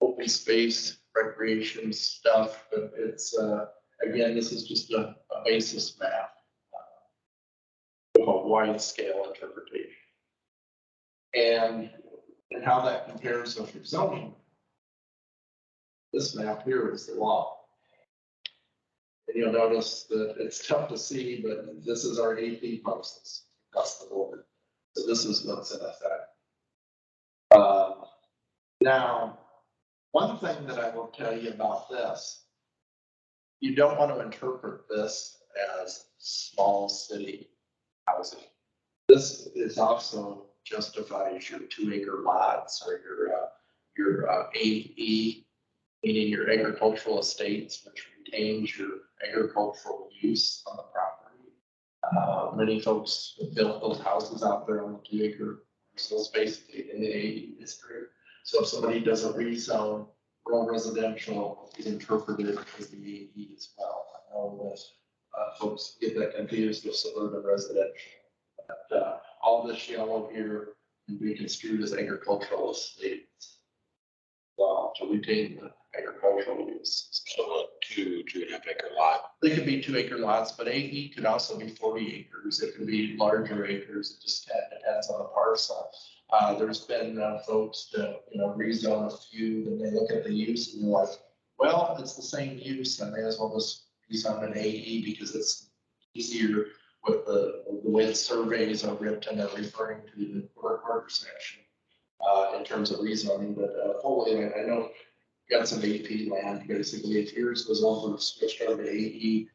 [SPEAKER 2] open space, recreation stuff, but it's, again, this is just a basis map. A wide scale interpretation. And how that compares with your zoning. This map here is the law. And you'll notice that it's tough to see, but this is our AP parcels across the board. So this is what's in effect. Now, one thing that I will tell you about this, you don't want to interpret this as small city housing. This is also justifies your 2-acre lots or your AE, meaning your agricultural estates, which retains your agricultural use on the property. Many folks have built those houses out there on the 2-acre parcels, basically in the AE district. So if somebody does a rezone, rural residential is interpreted as the AE as well. I know that folks get that confused with suburban residential. But all this yellow here can be construed as agricultural estates. Well, to retain the agricultural use.
[SPEAKER 5] So a 2.5 acre lot.
[SPEAKER 2] They could be 2-acre lots, but AE could also be 40 acres. It could be larger acres. It just depends on the parcel. There's been folks to, rezone a few, and they look at the use and they're like, well, it's the same use. I may as well just rezone an AE because it's easier with the way the surveys are written and referring to the quarter section in terms of rezoning. But fully, I know you got some AP land. Basically, if yours was over switched over to AE,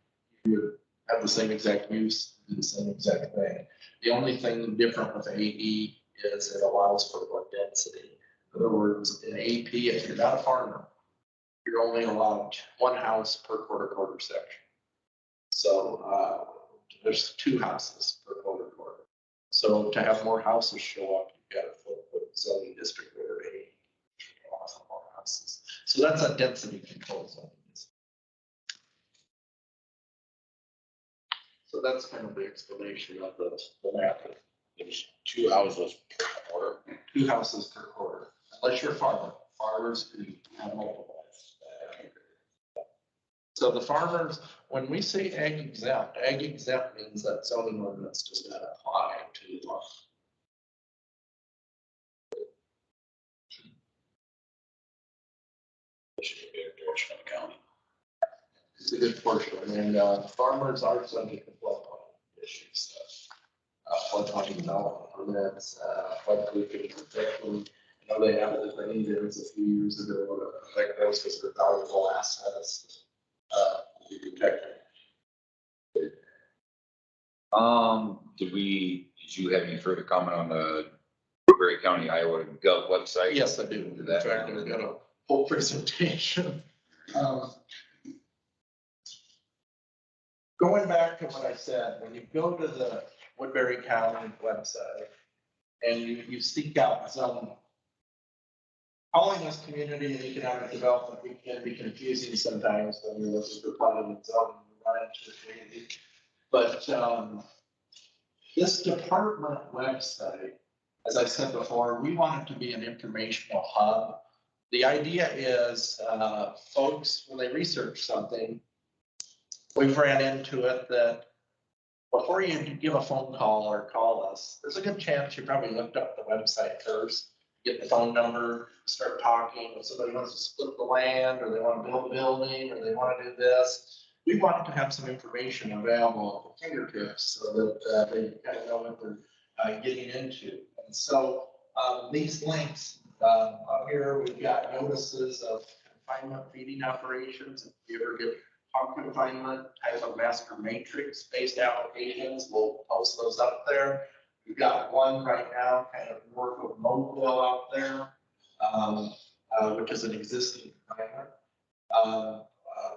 [SPEAKER 2] you would have the same exact use, do the same exact thing. The only thing different with AE is it allows for more density. In other words, in AP, if you're not a farmer, you're only allowed 1 house per quarter section. So there's 2 houses per quarter. So to have more houses show up, you've got to put zoning district order A. More houses. So that's a density control zone. So that's kind of the explanation of the map.
[SPEAKER 5] There's 2 houses per quarter.
[SPEAKER 2] 2 houses per quarter, unless you're a farmer. Farmers can have multiple. So the farmers, when we say ag exempt means that zoning ordinance does not apply to them.
[SPEAKER 5] Which is a big portion of the county.
[SPEAKER 2] It's a good portion, and farmers are subject to floodplain issues. Floodplain development permits, floodplain protection. I know they added the things a few years ago to protect those because they're valuable assets. Protected.
[SPEAKER 1] Did you have any further comment on the Woodbury County, Iowa Gov website?
[SPEAKER 2] Yes, I do. In fact, I've got a whole presentation. Going back to what I said, when you go to the Woodbury County website and you seek out zoning, calling this community and economic development can be confusing sometimes when you're looking for planning and zoning. But this department website, as I said before, we want it to be an informational hub The idea is, folks, when they research something, we've ran into it that before you give a phone call or call us, there's a good chance you probably looked up the website first, get the phone number, start talking. If somebody wants to split the land, or they want to build a building, or they want to do this, we want to have some information available at the fingertips so that they kind of know what they're getting into. And so these links up here, we've got notices of confinement feeding operations. If you ever get hog confinement type of master matrix based applications, we'll post those up there. We've got one right now kind of north of Mobile out there, which is an existing confinement.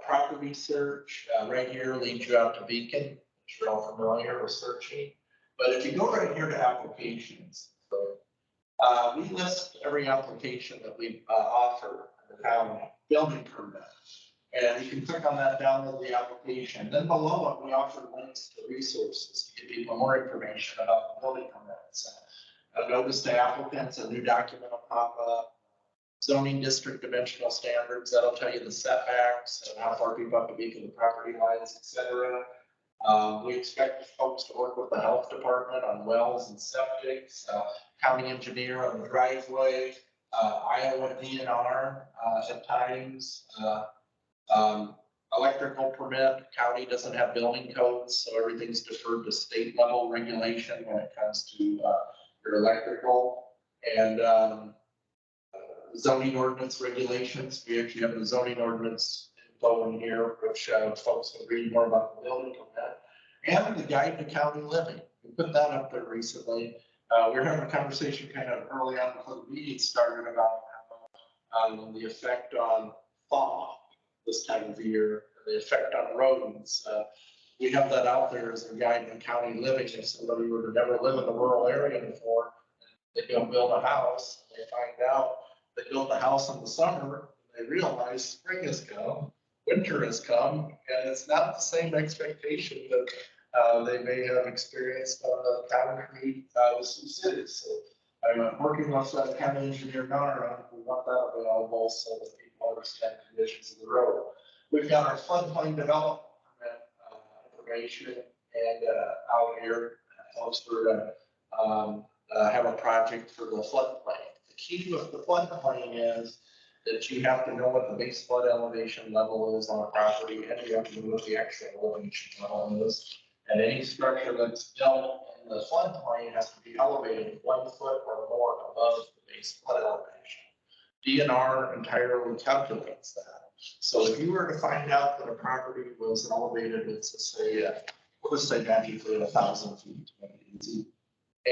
[SPEAKER 2] Property search right here leads you out to Beacon, which you're all familiar with searching. But if you go right here to applications, so, we list every application that we offer in the town, building permit. And you can click on that, download the application. Then below it, we offer links to resources to give people more information about the building permits. A notice to applicants, a new document will pop up. Zoning district dimensional standards, that'll tell you the setbacks and how far people have to be from the property lines, et cetera. We expect folks to work with the health department on wells and septics, county engineer on the driveway, Iowa DNR at times. Electrical permit, county doesn't have building codes, so everything's deferred to state level regulation when it comes to your electrical. And zoning ordinance regulations, we actually have the zoning ordinance info in here, which folks can read more about the building permit. And the guide to county living, we put that up there recently. We were having a conversation kind of early on before the meeting started about the effect on thaw this time of year, the effect on rodents. We have that out there as a guide in county living. If somebody were to never live in the rural area before, they go build a house, and they find out they built a house in the summer, and they realize spring has come, winter has come, and it's not the same expectation that they may have experienced on the concrete with some cities. So I'm working with the county engineer Nara, we want that available so that people understand the conditions of the road. We've got our floodplain development information and out here, folks were have a project for the floodplain. The key with the floodplain is that you have to know what the base flood elevation level is on a property, and you have to know what the actual elevation level is. And any structure that's built in the floodplain has to be elevated 1 foot or more above the base flood elevation. DNR entirely calculates that. So if you were to find out that a property was elevated, let's say magically 1,000 feet, to make it easy,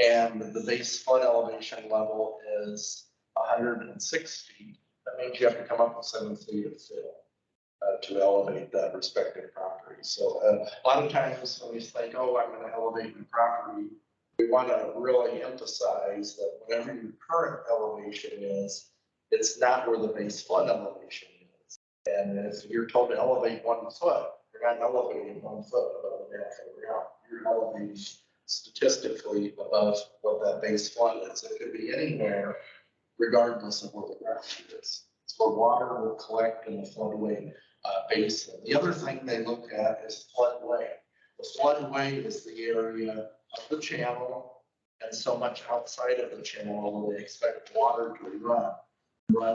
[SPEAKER 2] and the base flood elevation level is 106 feet, that means you have to come up with 7 feet of fill to elevate that respective property. So a lot of times when we think, oh, I'm going to elevate my property, we want to really emphasize that whatever your current elevation is, it's not where the base flood elevation is. And if you're told to elevate 1 foot, you're not elevating 1 foot above the natural ground. You're elevating statistically above what that base flood is. It could be anywhere, regardless of where the ground is. It's where water will collect in the floodway basin. The other thing they look at is floodway. The floodway is the area of the channel and so much outside of the channel where they expect water to run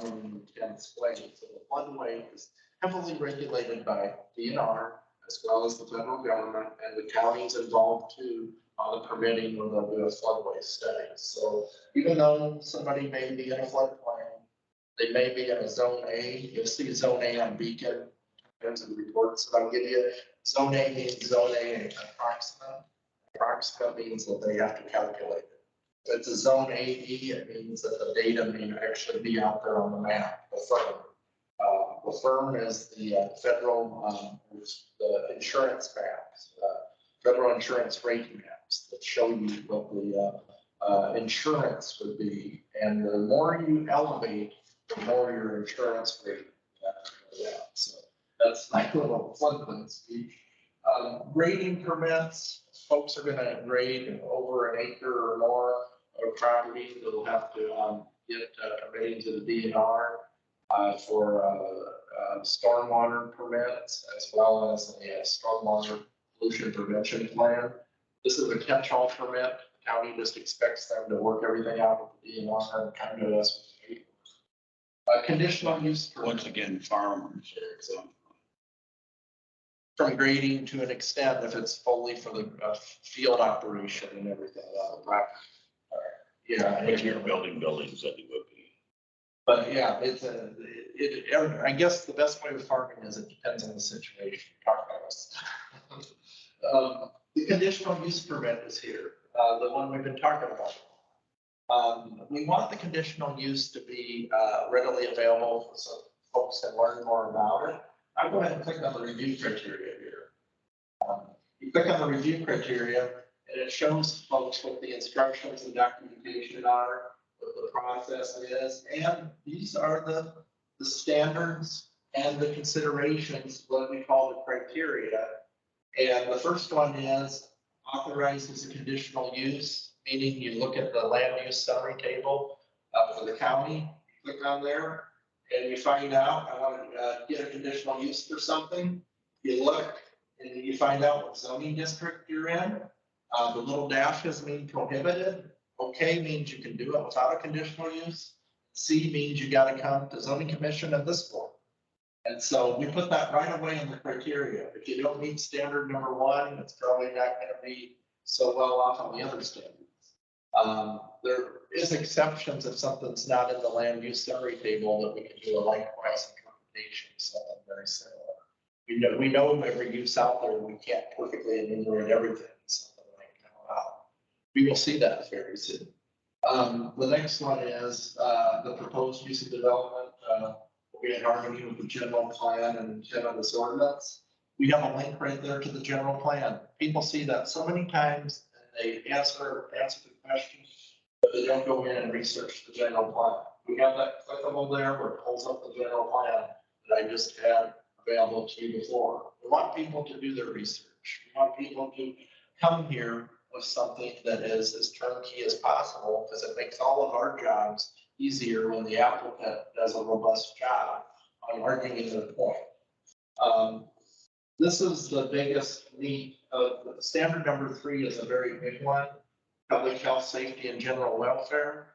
[SPEAKER 2] in an intense way. So the floodway is heavily regulated by DNR as well as the federal government, and the counties involved too on the permitting when they'll do a floodway study. So even though somebody may be in a floodplain, they may be in a zone A. You'll see zone A on Beacon. There's the reports that I'll give you. Zone A means zone A approximate. Approximate means that they have to calculate it. If it's a zone AE, it means that the data may actually be out there on the map, the firm. The firm is the federal, the insurance maps, federal insurance rating maps that show you what the insurance would be. And the more you elevate, the more your insurance rate. So that's my little floodplain speech. Grading permits, folks are going to grade over an acre or more of property. They'll have to get permitting to the DNR. for stormwater permits as well as a stormwater pollution prevention plan. This is a catch-all permit. The county just expects them to work everything out with the DNR and kind of us. Conditional use permit.
[SPEAKER 5] Once again, farmers,
[SPEAKER 2] From grading to an extent, if it's fully for the field operation and everything. Yeah.
[SPEAKER 5] if you're building buildings that it would be.
[SPEAKER 2] But yeah, I guess the best way of farming is it depends on the situation. Talk about this. The conditional use permit is here, the one we've been talking about. We want the conditional use to be readily available so folks can learn more about it. I'll go ahead and click on the review criteria here. You click on the review criteria and it shows folks what the instructions and documentation are, what the process is, and these are the standards and the considerations, what we call the criteria. And the first one is authorizes a conditional use, meaning you look at the land use summary table for the county, click on there, and you find out, I want to get a conditional use for something. You look and you find out what zoning district you're in. The little dashes mean prohibited. Okay means you can do it without a conditional use. C means you got to come to zoning commission and this board. And so we put that right away in the criteria. If you don't meet standard number one, it's probably not going to be so well off on the other standards. There is exceptions if something's not in the land use summary table that we can do a likewise interpretation, something very similar. We know every use out there, we can't perfectly enumerate everything, something like that. We will see that very soon. The next one is the proposed use of development will be in harmony with the general plan and intent of this ordinance. We have a link right there to the general plan. People see that so many times and they answer the question, but they don't go in and research the general plan. We have that clickable there where it pulls up the general plan that I just had available to you before. We want people to do their research. We want people to come here with something that is as turnkey as possible, because it makes all of our jobs easier when the applicant does a robust job on arguing their point. This is the biggest need of standard number 3 is a very big one. Public health, safety, and general welfare.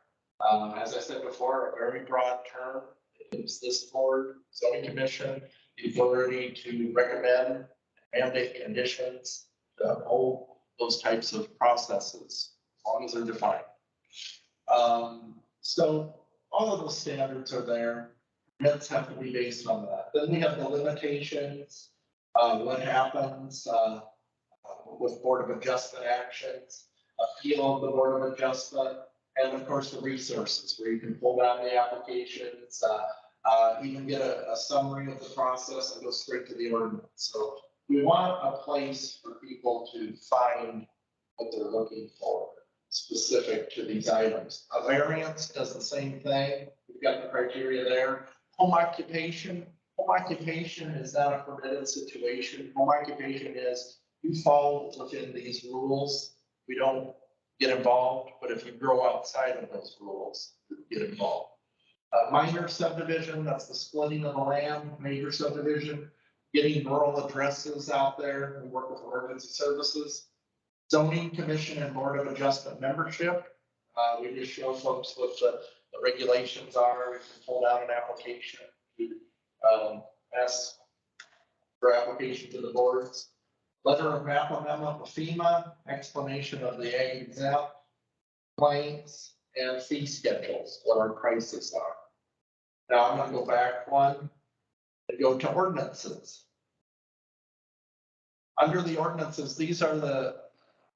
[SPEAKER 2] As I said before, a very broad term. It gives this board, zoning commission, the authority to recommend, mandate conditions, to uphold those types of processes, as long as they're defined. So all of those standards are there. Permits have to be based on that. Then we have the limitations, what happens with Board of Adjustment actions, appeal of the Board of Adjustment, and of course the resources where you can pull down the applications, even get a summary of the process and go straight to the ordinance. So we want a place for people to find what they're looking for specific to these items. A variance does the same thing. We've got the criteria there. Home occupation. Home occupation is not a permitted situation. Home occupation is you fall within these rules. We don't get involved, but if you grow outside of those rules, you get involved. Minor subdivision, that's the splitting of the land. Major subdivision, getting rural addresses out there. We work with emergency services. Zoning commission and Board of Adjustment membership. We just show folks what the regulations are. We can pull down an application to ask for application to the boards. Letter of map amendment with FEMA, explanation of the ag exempt, claims, and fee schedules, what our prices are. Now I'm gonna go back one and go to ordinances. Under the ordinances, these are the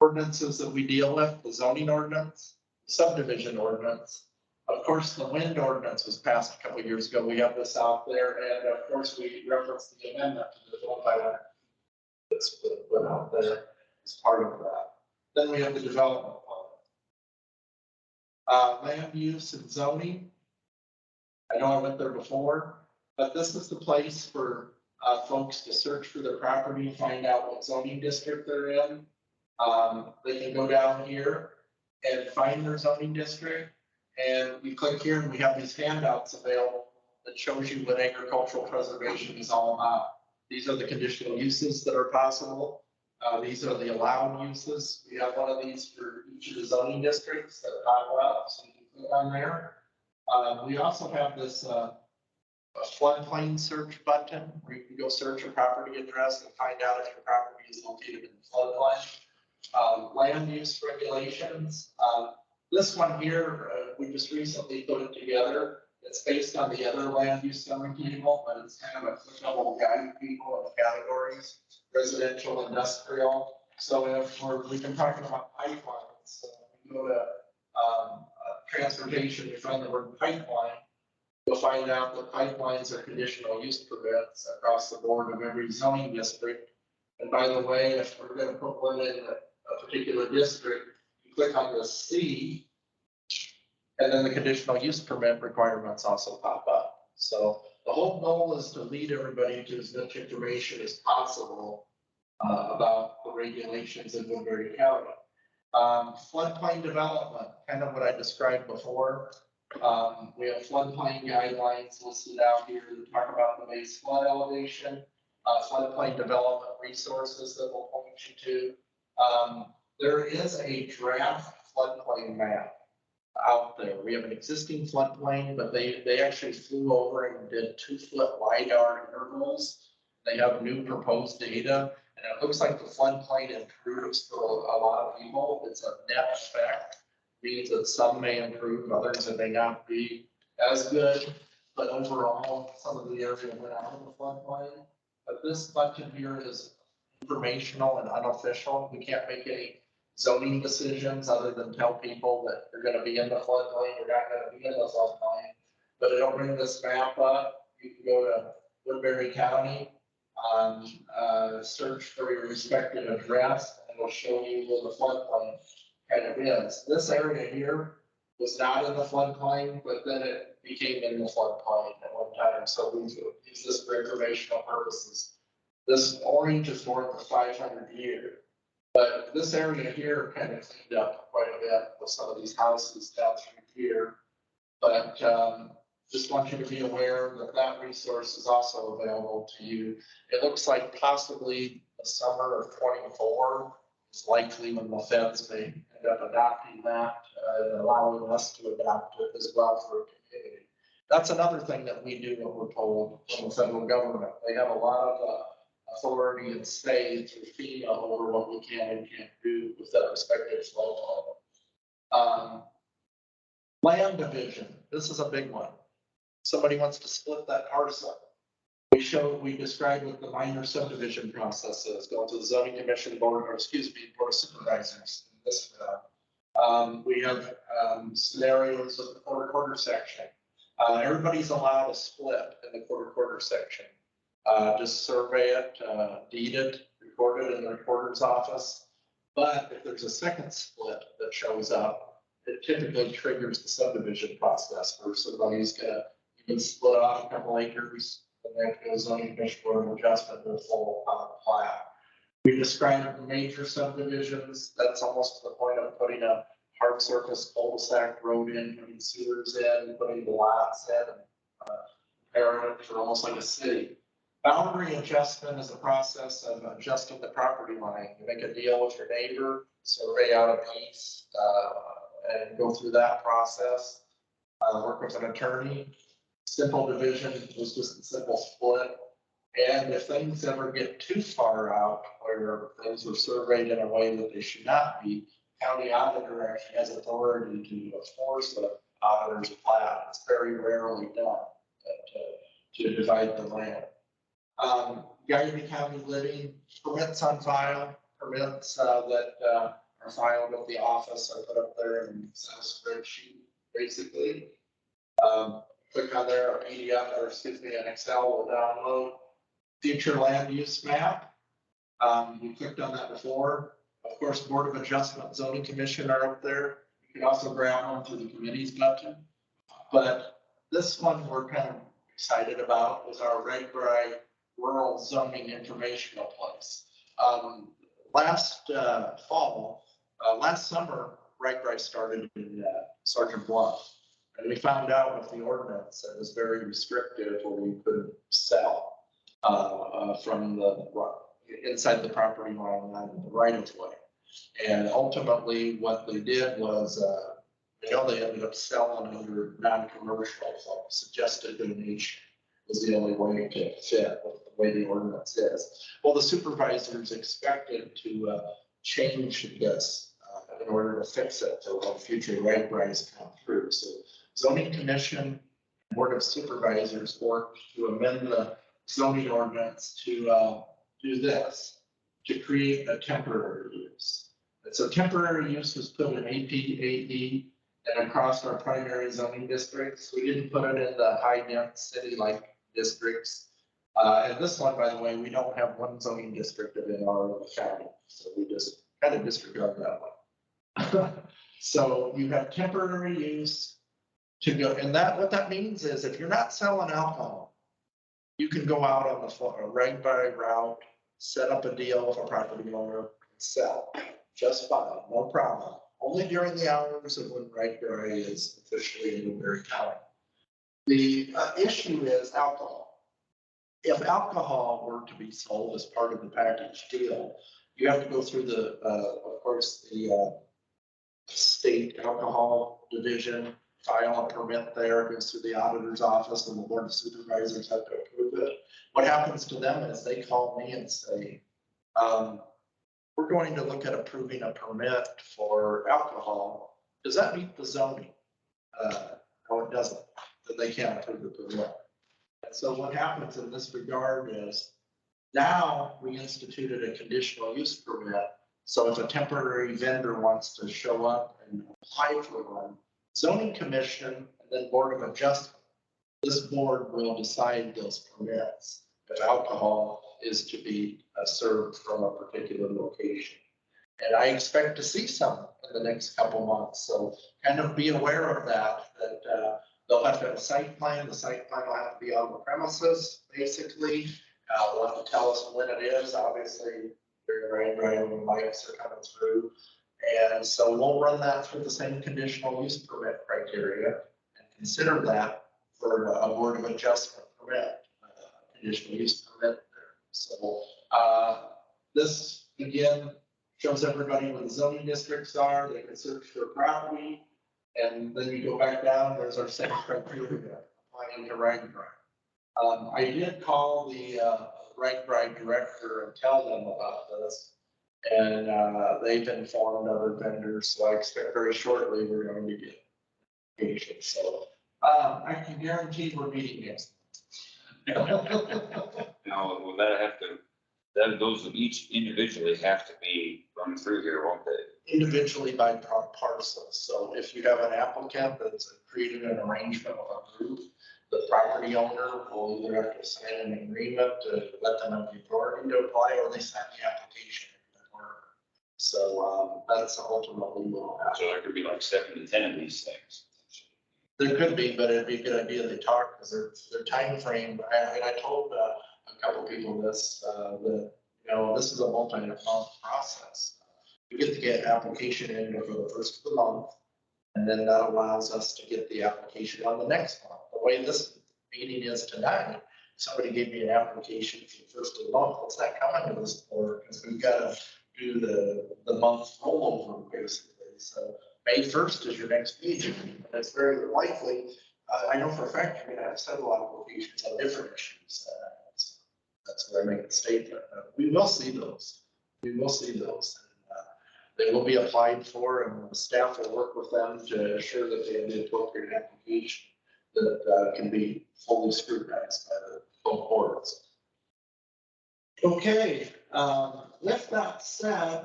[SPEAKER 2] ordinances that we deal with, the zoning ordinance, subdivision ordinance. Of course, the wind ordinance was passed a couple of years ago. We have this out there, and of course, we reference the amendment to the 1 that's put out there as part of that. Then we have the development plan. Land use and zoning. I know I went there before, but this is the place for folks to search for their property, find out what zoning district they're in. They can go down here and find their zoning district, and you click here and we have these handouts available that shows you what agricultural preservation is all about. These are the conditional uses that are possible. These are the allowed uses. We have one of these for each of the zoning districts that pop up, so you can click on there. We also have this a floodplain search button where you can go search a property address and find out if your property is located in the floodplain. Land use regulations. This one here, we just recently put it together. It's based on the other land use summary table, but it's kind of a clickable guide to people in the categories, residential, industrial. So if we've been talking about pipelines, so we go to transportation, you find the word pipeline, you'll find out that pipelines are conditional use permits across the board of every zoning district. And by the way, if we're going to put one in a particular district, you click on the C, and then the conditional use permit requirements also pop up. So the whole goal is to lead everybody to as much information as possible about the regulations in Woodbury County. Floodplain development, kind of what I described before. We have floodplain guidelines listed out here that talk about the base flood elevation, floodplain development resources that we'll point you to. There is a draft floodplain map out there. We have an existing floodplain, but they actually flew over and did 2-foot LiDAR intervals. They have new proposed data, and it looks like the floodplain improves for a lot of people. It's a net effect, means that some may improve, others that may not be as good, but overall, some of the area went out of the floodplain. But this button here is informational and unofficial. We can't make any zoning decisions other than tell people that you're gonna be in the floodplain, you're not gonna be in the floodplain. But it'll bring this map up. You can go to Woodbury County, search for your respective address, and it'll show you where the floodplain kind of is. This area here was not in the floodplain, but then it became in the floodplain at one time. So we use this for informational purposes. This orange is more of the 500 year. But this area here kind of cleaned up quite a bit with some of these houses down through here. But just want you to be aware that that resource is also available to you. It looks like possibly the summer of 24 is likely when the feds may end up adopting that and allowing us to adopt it as well for a community. That's another thing that we do when we're told from the federal government. They have a lot of authority and say through FEMA over what we can and can't do with that respective flow. Land division, this is a big one. Somebody wants to split that parcel. We described what the minor subdivision process is, going to the zoning commission board, or excuse me, board of supervisors. In this, we have scenarios with the quarter section. Everybody's allowed a split in the quarter section. Just survey it, deed it, record it in the recorder's office. But if there's a second split that shows up, it typically triggers the subdivision process where somebody's gonna even split off a couple acres and then go zoning commission board of adjustment to the full plat. We described major subdivisions. That's almost to the point of putting a hard surface cul-de-sac road in, putting sewers in, putting the lots in, preparing it for almost like a city. Boundary adjustment is a process of adjusting the property line. You make a deal with your neighbor, survey out a piece, and go through that process. Work with an attorney. Simple division was just a simple split. And if things ever get too far out where things were surveyed in a way that they should not be, county auditor actually has authority to enforce the auditor's plat. It's very rarely done to divide the land. Geauga County living permits on file, permits that are filed with the office are put up there in Excel spreadsheet, basically. Click on there, a PDF, or excuse me, an Excel will download. Future land use map. We clicked on that before. Of course, Board of Adjustment, Zoning Commission are up there. You can also grab one through the committees button. But this one we're kind of excited about is our RegRi Rural Zoning Informational Place. Last summer, RegRi started in Sergeant Bluff. And we found out with the ordinance that it was very restrictive where you couldn't sell from the, inside the property line on the right of way. And ultimately, what they did was, I know they ended up selling under non-commercial, so suggested donation was the only way to fit with the way the ordinance is. Well, the supervisors expected to change this in order to fix it to let future rate rise come through. So zoning commission, board of supervisors worked to amend the zoning ordinance to do this, to create a temporary use. And so temporary use was put in APAE and across our primary zoning districts. We didn't put it in the high density like districts. And this one, by the way, we don't have one zoning district in our county, so we just kind of disregard that one. So you have temporary use to go, and that, what that means is if you're not selling alcohol, you can go out on the floor, right by route, set up a deal with a property owner, and sell just fine, no problem. Only during the hours of when Raspberry is officially in Woodbury County. The issue is alcohol. If alcohol were to be sold as part of the package deal, you have to go through the, of course, the state alcohol division, file a permit there, goes through the auditor's office, and the board of supervisors have to approve it. What happens to them is they call me and say, we're going to look at approving a permit for alcohol. Does that meet the zoning? No, it doesn't. Then they can't approve the permit. And so what happens in this regard is now we instituted a conditional use permit. So if a temporary vendor wants to show up and apply for one, zoning commission and then board of adjustment, this board will decide those permits if alcohol is to be served from a particular location. And I expect to see some in the next couple months. So kind of be aware of that they'll have to have a site plan. The site plan will have to be on the premises, basically. They'll have to tell us when it is. Obviously, right when the mics are coming through. And so we'll run that through the same conditional use permit criteria and consider that for a board of adjustment permit, conditional use permit. So this again shows everybody where the zoning districts are. They can search for property, and then you go back down. There's our same criteria applying to Ragbri. I did call the Ragbri director and tell them about this, and they've informed other vendors. So I expect very shortly we're going to get patients. So I can guarantee we're meeting next.
[SPEAKER 1] Now, will that have to, then those will each individually have to be run through here, won't they?
[SPEAKER 2] Individually by parcels. So if you have an applicant that's created an arrangement with a group, the property owner will either have to sign an agreement to let them have the authority to apply, or they sign the application. So that's ultimately what will happen.
[SPEAKER 1] So there could be like 7 to 10 of these things.
[SPEAKER 2] There could be, but it'd be a good idea they talk, because their time frame. And I told a couple people this, that, you know, this is a multi-month process. We get to get application in for the first of the month, and then that allows us to get the application on the next month. The way this meeting is tonight, somebody gave me an application for the first of the month. What's that coming to this for? Because we've got to do the month rollover, basically. So May 1st is your next meeting, and it's very likely, I know for a fact, you're gonna have several applications on different issues. That's where I make the statement. We will see those. We will see those. They will be applied for, and the staff will work with them to assure that they have the appropriate application that can be fully scrutinized by the both boards. Okay, with that said,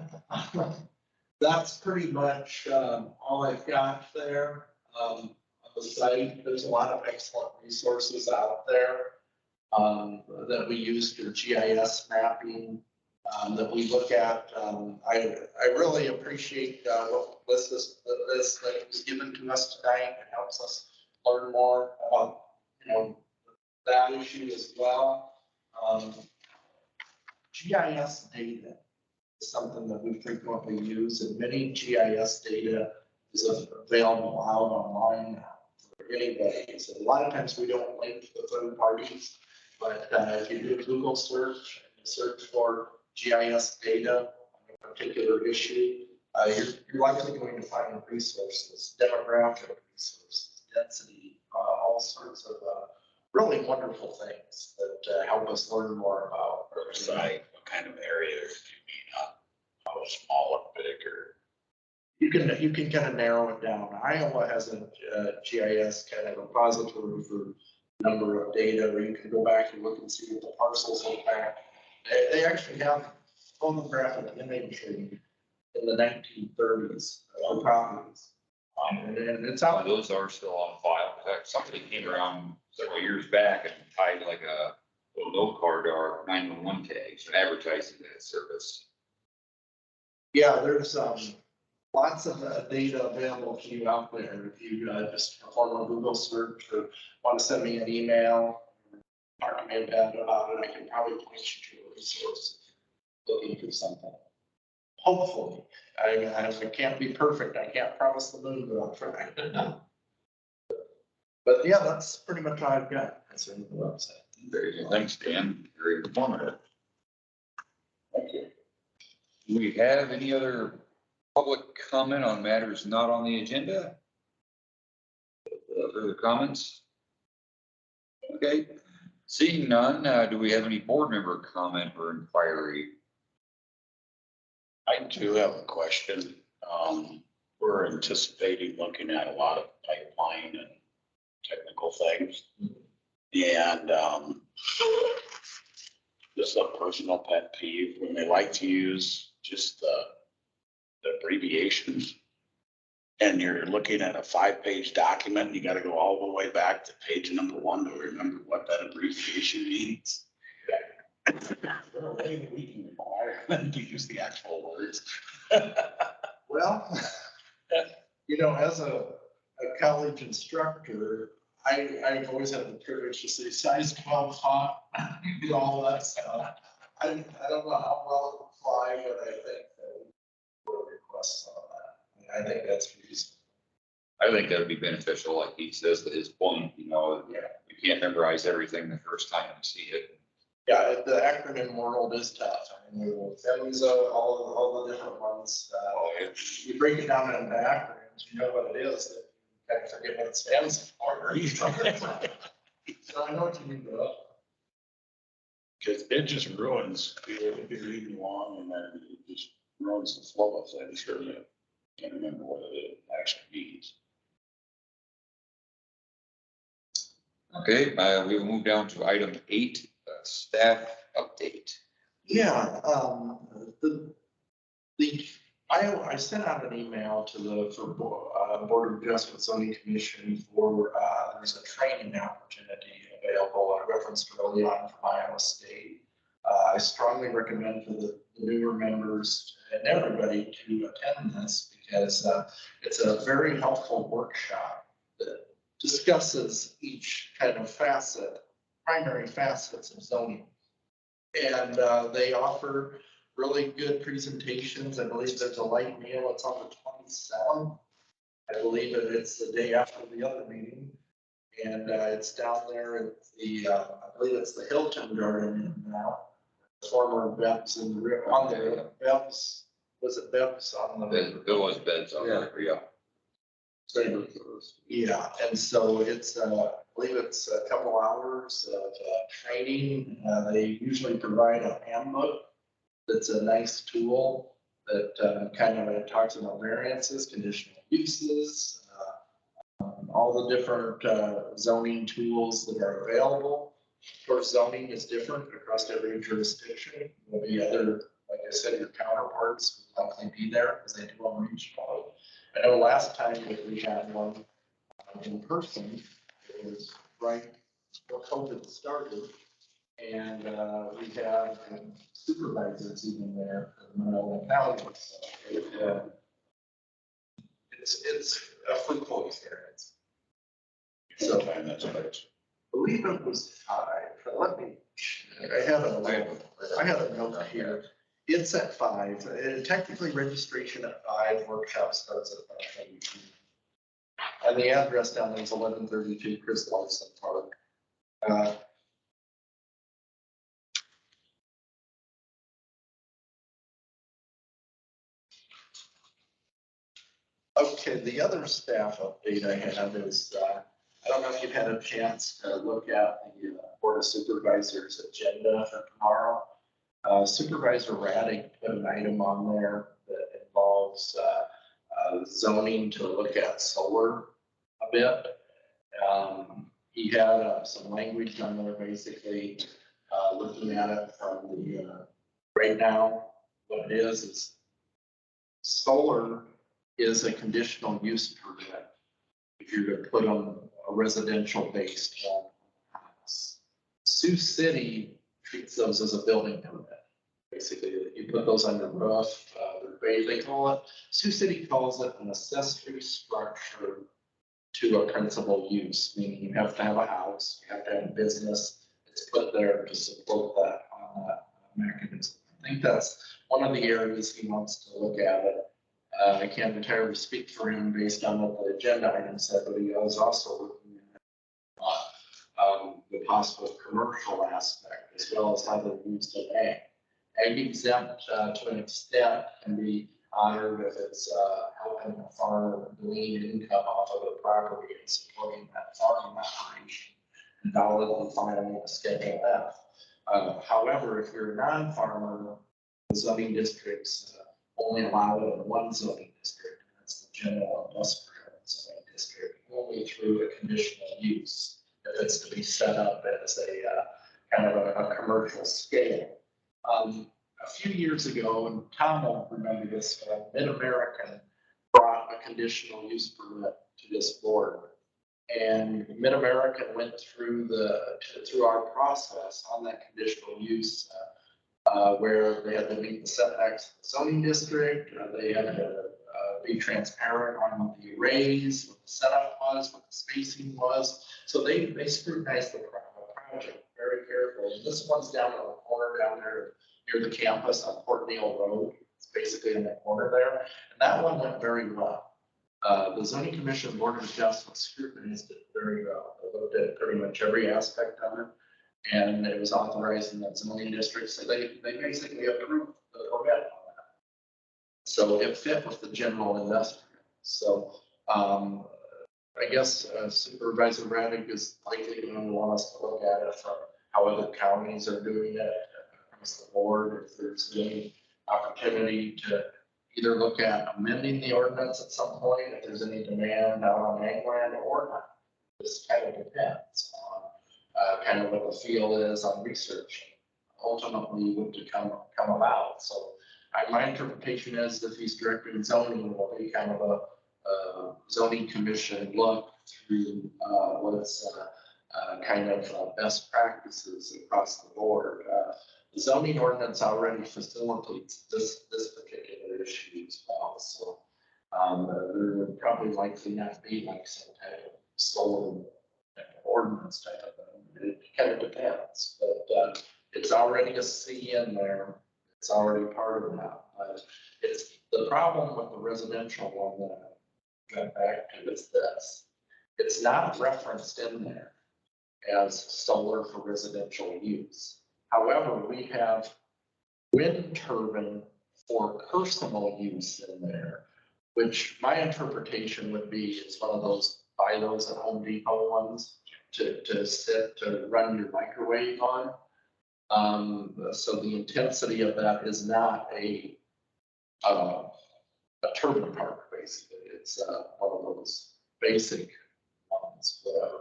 [SPEAKER 2] that's pretty much all I've got there. On the site, there's a lot of excellent resources out there that we use for GIS mapping, that we look at. I really appreciate what this that was given to us tonight. It helps us learn more about, you know, that issue as well. GIS data is something that we frequently use, and many GIS data is available out online now. for anybody. So a lot of times we don't link to the third parties, but if you do a Google search, and you search for GIS data on a particular issue, you're likely going to find resources, demographic resources, density, all sorts of really wonderful things that help us learn more about.
[SPEAKER 5] or site, what kind of area do you mean, how small or big or?
[SPEAKER 2] You can kind of narrow it down. Iowa has a GIS kind of repository for number of data, where you can go back and look and see what the parcels look like. They actually have photographic imagery in the 1930s of properties. And it's
[SPEAKER 1] Some of
[SPEAKER 2] out.
[SPEAKER 1] those are still on file. In fact, somebody came around several years back and tied like a little note card to our 911 tags and advertising that service.
[SPEAKER 2] Yeah, there's lots of data available to you out there. If you just perform a Google search or want to send me an email, talk to me about it, I can probably point you to a resource looking for something. Hopefully, I can't be perfect. I can't promise the moon, but I'll try. But yeah, that's pretty much all I've got. That's in the website.
[SPEAKER 1] Very good. Thanks, Dan. Very informative.
[SPEAKER 2] Thank you.
[SPEAKER 1] Do we have any other public comment on matters not on the agenda? Further comments? Okay, seeing none, do we have any board member comment or inquiry?
[SPEAKER 5] I do have a question. We're anticipating looking at a lot of pipeline and technical things. And, this is a personal pet peeve when they like to use just the abbreviations. And you're looking at a 5-page document and you gotta go all the way back to page number 1 to remember what that abbreviation means. Well, maybe we can require them to use the actual words.
[SPEAKER 2] Well, as a college instructor, I've always had the privilege to say size 12 font, all that stuff. I don't know how well it will fly, but I think that we will request some of that. I think that's reasonable.
[SPEAKER 1] I think that would be beneficial, like he says, to his point, we can't memorize everything the first time we see it.
[SPEAKER 2] Yeah, the acronym world is tough. I mean, PHMSA, all the different ones. You break it down into acronyms, you know what it is, that you kind of forget what it stands for. So I know what you mean, though.
[SPEAKER 5] Cause it just ruins, if you're reading along and then it just ruins the flow of things, sure, you can't remember what it actually means.
[SPEAKER 1] Okay, we will move down to item 8, staff update.
[SPEAKER 2] Yeah, I sent out an email to the Board of Adjustment Zoning Commission for, there's a training opportunity available. I referenced early on from Iowa State. I strongly recommend for the newer members and everybody to attend this because it's a very helpful workshop that discusses each kind of primary facets of zoning. And they offer really good presentations. I believe there's a light meal. It's on the 27th. I believe that it's the day after the other meeting. And it's down there at I believe it's the Hilton Garden now. Former Bev's on there. Bev's, was it Bev's on the?
[SPEAKER 1] It was beds on there, yeah.
[SPEAKER 2] Yeah, and so it's, I believe it's a couple hours of training. They usually provide a handbook that's a nice tool that kind of talks about variances, conditional uses, all the different zoning tools that are available. Of course, zoning is different across every jurisdiction. There'll be other, like I said, your counterparts will likely be there as they do on regional. I know last time that we had one in person, it was right before COVID started. And we had supervisors even there for the Monroe County. So it's a fruitful experience. So
[SPEAKER 5] Time that's right.
[SPEAKER 2] I believe it was 5. Let me, I had a note here. It's at 5. Technically registration at 5, workshop starts at 5. And the address down there is 1132 Chris Larson Park. Okay, the other staff update I have is, I don't know if you've had a chance to look at the Board of Supervisors agenda for tomorrow. Supervisor Raddick put an item on there that involves zoning to look at solar a bit. He had some language on there basically looking at it from the, right now, what it is solar is a conditional use permit if you're to put on a residential based house. Sioux City treats those as a building permit. Basically, you put those on the roof, they call it, Sioux City calls it an accessory structure to a principal use, meaning you have to have a house, you have to have a business, it's put there to support that on that mechanism. I think that's one of the areas he wants to look at it. I can't entirely speak for him based on what the agenda item said, but he was also looking at the possible commercial aspect as well as how they're used in ag. Ag exempt to an extent can be honored if it's helping the farmer glean income off of the property and supporting that farming operation and validly filing a Schedule F. However, if you're a non-farmer, the zoning districts only allow it in one zoning district, and that's the general industrial zoning district, only through a conditional use if it's to be set up as a kind of a commercial scale. A few years ago, and Tom will remember this, Mid-American brought a conditional use permit to this board. And Mid-American went through our process on that conditional use where they had to meet the setbacks of the zoning district, they had to be transparent on what the arrays, what the setup was, what the spacing was. So they scrutinized the project very carefully. And this one's down on the corner down there near the campus on Port Neal Road. It's basically in the corner there. And that one went very well. The zoning commission board of adjustment scrutinized it very well. They looked at pretty much every aspect of it. And it was authorized in that zoning district. So they basically approved the permit on that. So it fit with the general industrial. So I guess Supervisor Raddick is likely going to want us to look at it from how other counties are doing it across the board. If there's any opportunity to either look at amending the ordinance at some point, if there's any demand out on ag land or not. This kind of depends on kind of what the feel is on research, ultimately what to come about. So my interpretation is if he's directing zoning, it will be kind of a zoning commission look through what's kind of best practices across the board. The zoning ordinance already facilitates this particular issue as well. So there would probably likely not be like some type of solar ordinance type of thing. It kind of depends, but it's already a C in there. It's already part of that. But it's the problem with the residential one that I got back to is this. It's not referenced in there as solar for residential use. However, we have wind turbine for personal use in there, which my interpretation would be it's one of those, buy those at Home Depot ones to run your microwave on. So the intensity of that is not a turbine park, basically. It's one of those basic ones, whatever.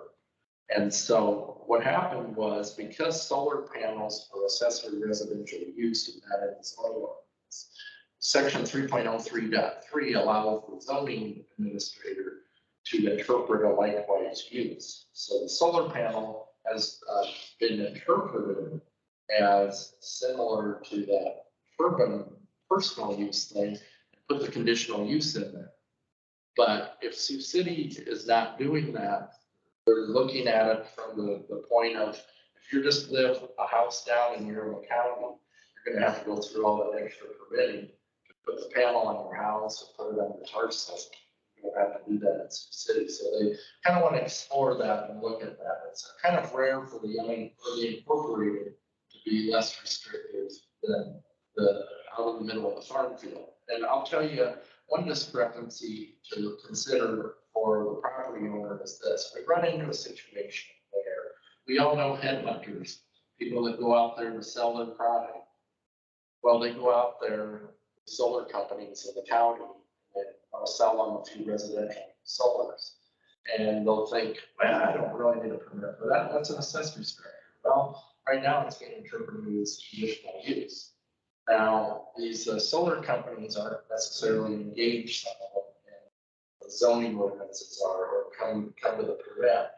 [SPEAKER 2] And so what happened was because solar panels for accessory residential use in that is section 3.03.3 allows the zoning administrator to interpret a likewise use. So the solar panel has been interpreted as similar to that urban personal use thing, and put the conditional use in there. But if Sioux City is not doing that, they're looking at it from the point of, if you just live a house down in your own county, you're gonna have to go through all that extra permitting to put the panel on your house and put it on your tar system. you don't have to do that in some cities. So they kind of want to explore that and look at that. It's kind of rare for the incorporated to be less restrictive than the out in the middle of the farm field. And I'll tell you, one discrepancy to consider for the property owner is this. We run into a situation where we all know headhunters, people that go out there to sell their product. Well, they go out there, solar companies in the county, and sell them a few residential solars. And they'll think, well, I don't really need a permit for that. That's an accessory structure. Well, right now it's being interpreted as conditional use. Now, these solar companies aren't necessarily engaged some of them in the zoning ordinances are, or come to the permit.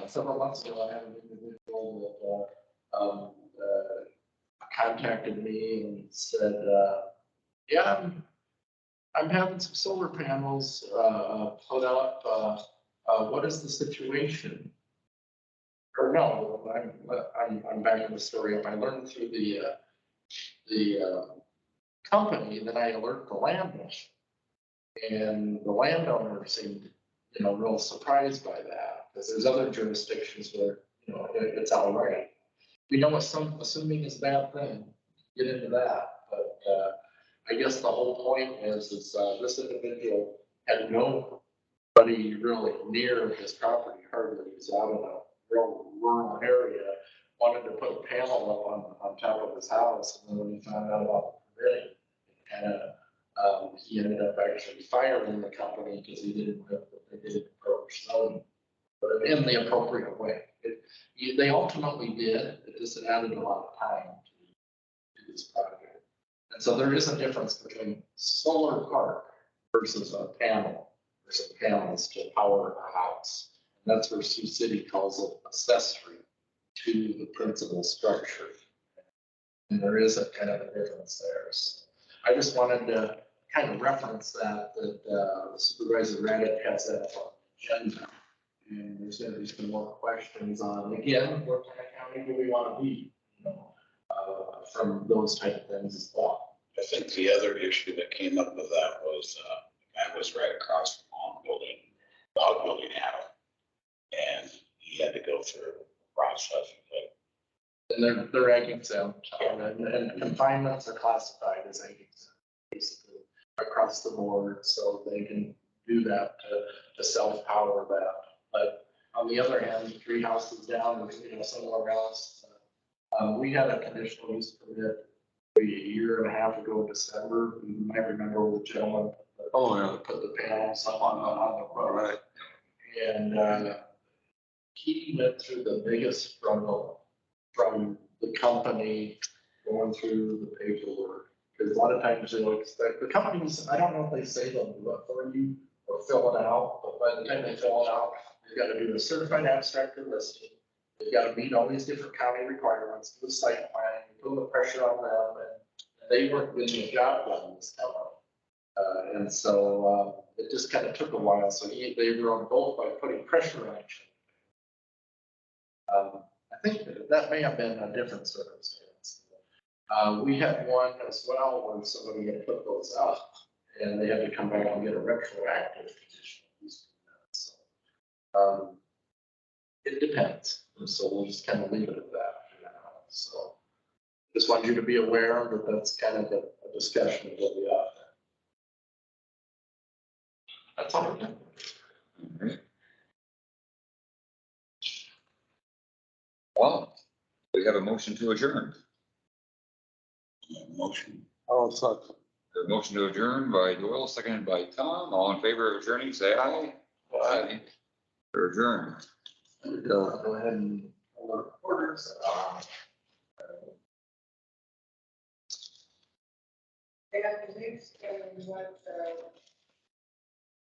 [SPEAKER 2] Several months ago, I had an individual that contacted me and said, yeah, I'm having some solar panels put up. What is the situation? Or no, I'm back in the story. I learned through the company, and then I alert the landowner. And the landowner seemed, real surprised by that, because there's other jurisdictions where, it's all right. We know what assuming is a bad thing, get into that, but I guess the whole point is this individual had nobody really near his property, hardly. He was out in a real rural area, wanted to put a panel up on top of his house, and then when he found out about the permitting, he ended up actually firing the company because he didn't have what they did approach zoning, but in the appropriate way. They ultimately did, it just added a lot of time to this project. And so there is a difference between solar park versus a panel, versus panels to power a house. And that's where Sioux City calls it accessory to the principal structure. And there is a kind of a difference there. So I just wanted to kind of reference that Supervisor Raddick has that on the agenda. And there's going to be some more questions on, again, what kind of county do we want to be, from those type of things as well.
[SPEAKER 5] I think the other issue that came up with that was, the guy was right across from Long Building, Dog Building out. And he had to go through the process.
[SPEAKER 2] And they're ag exempt, and confinements are classified as ag exempt, basically, across the board, so they can do that to self-power that. But on the other hand, 3 houses down, somewhere else, we had a conditional use permit maybe a year and a half ago in December. You might remember the gentleman that put the panels up on the road.
[SPEAKER 1] Right.
[SPEAKER 2] And he went through the biggest struggle from the company going through the paperwork. Because a lot of times they'll expect, the companies, I don't know if they say they'll do it for you or fill it out, but by the time they fill it out, they've got to do a certified abstract of listing. They've got to meet all these different county requirements, do the site plan, put the pressure on them, and they weren't getting the job done in this company. And so it just kind of took a while. So they were on both by putting pressure on each other. I think that may have been a different circumstance. We had one as well when somebody had put those up and they had to come back and get a retroactive conditional use permit. So it depends. And so we'll just kind of leave it at that for now. So just want you to be aware that that's kind of a discussion that we have. That's all.
[SPEAKER 1] Well, we have a motion to adjourn.
[SPEAKER 5] Motion.
[SPEAKER 6] Oh, sucks.
[SPEAKER 1] A motion to adjourn by Doyle, seconded by Tom. All in favor of adjourning, say aye. Aye. Or adjourn.
[SPEAKER 2] Go ahead and order orders.
[SPEAKER 4] They have to do, what,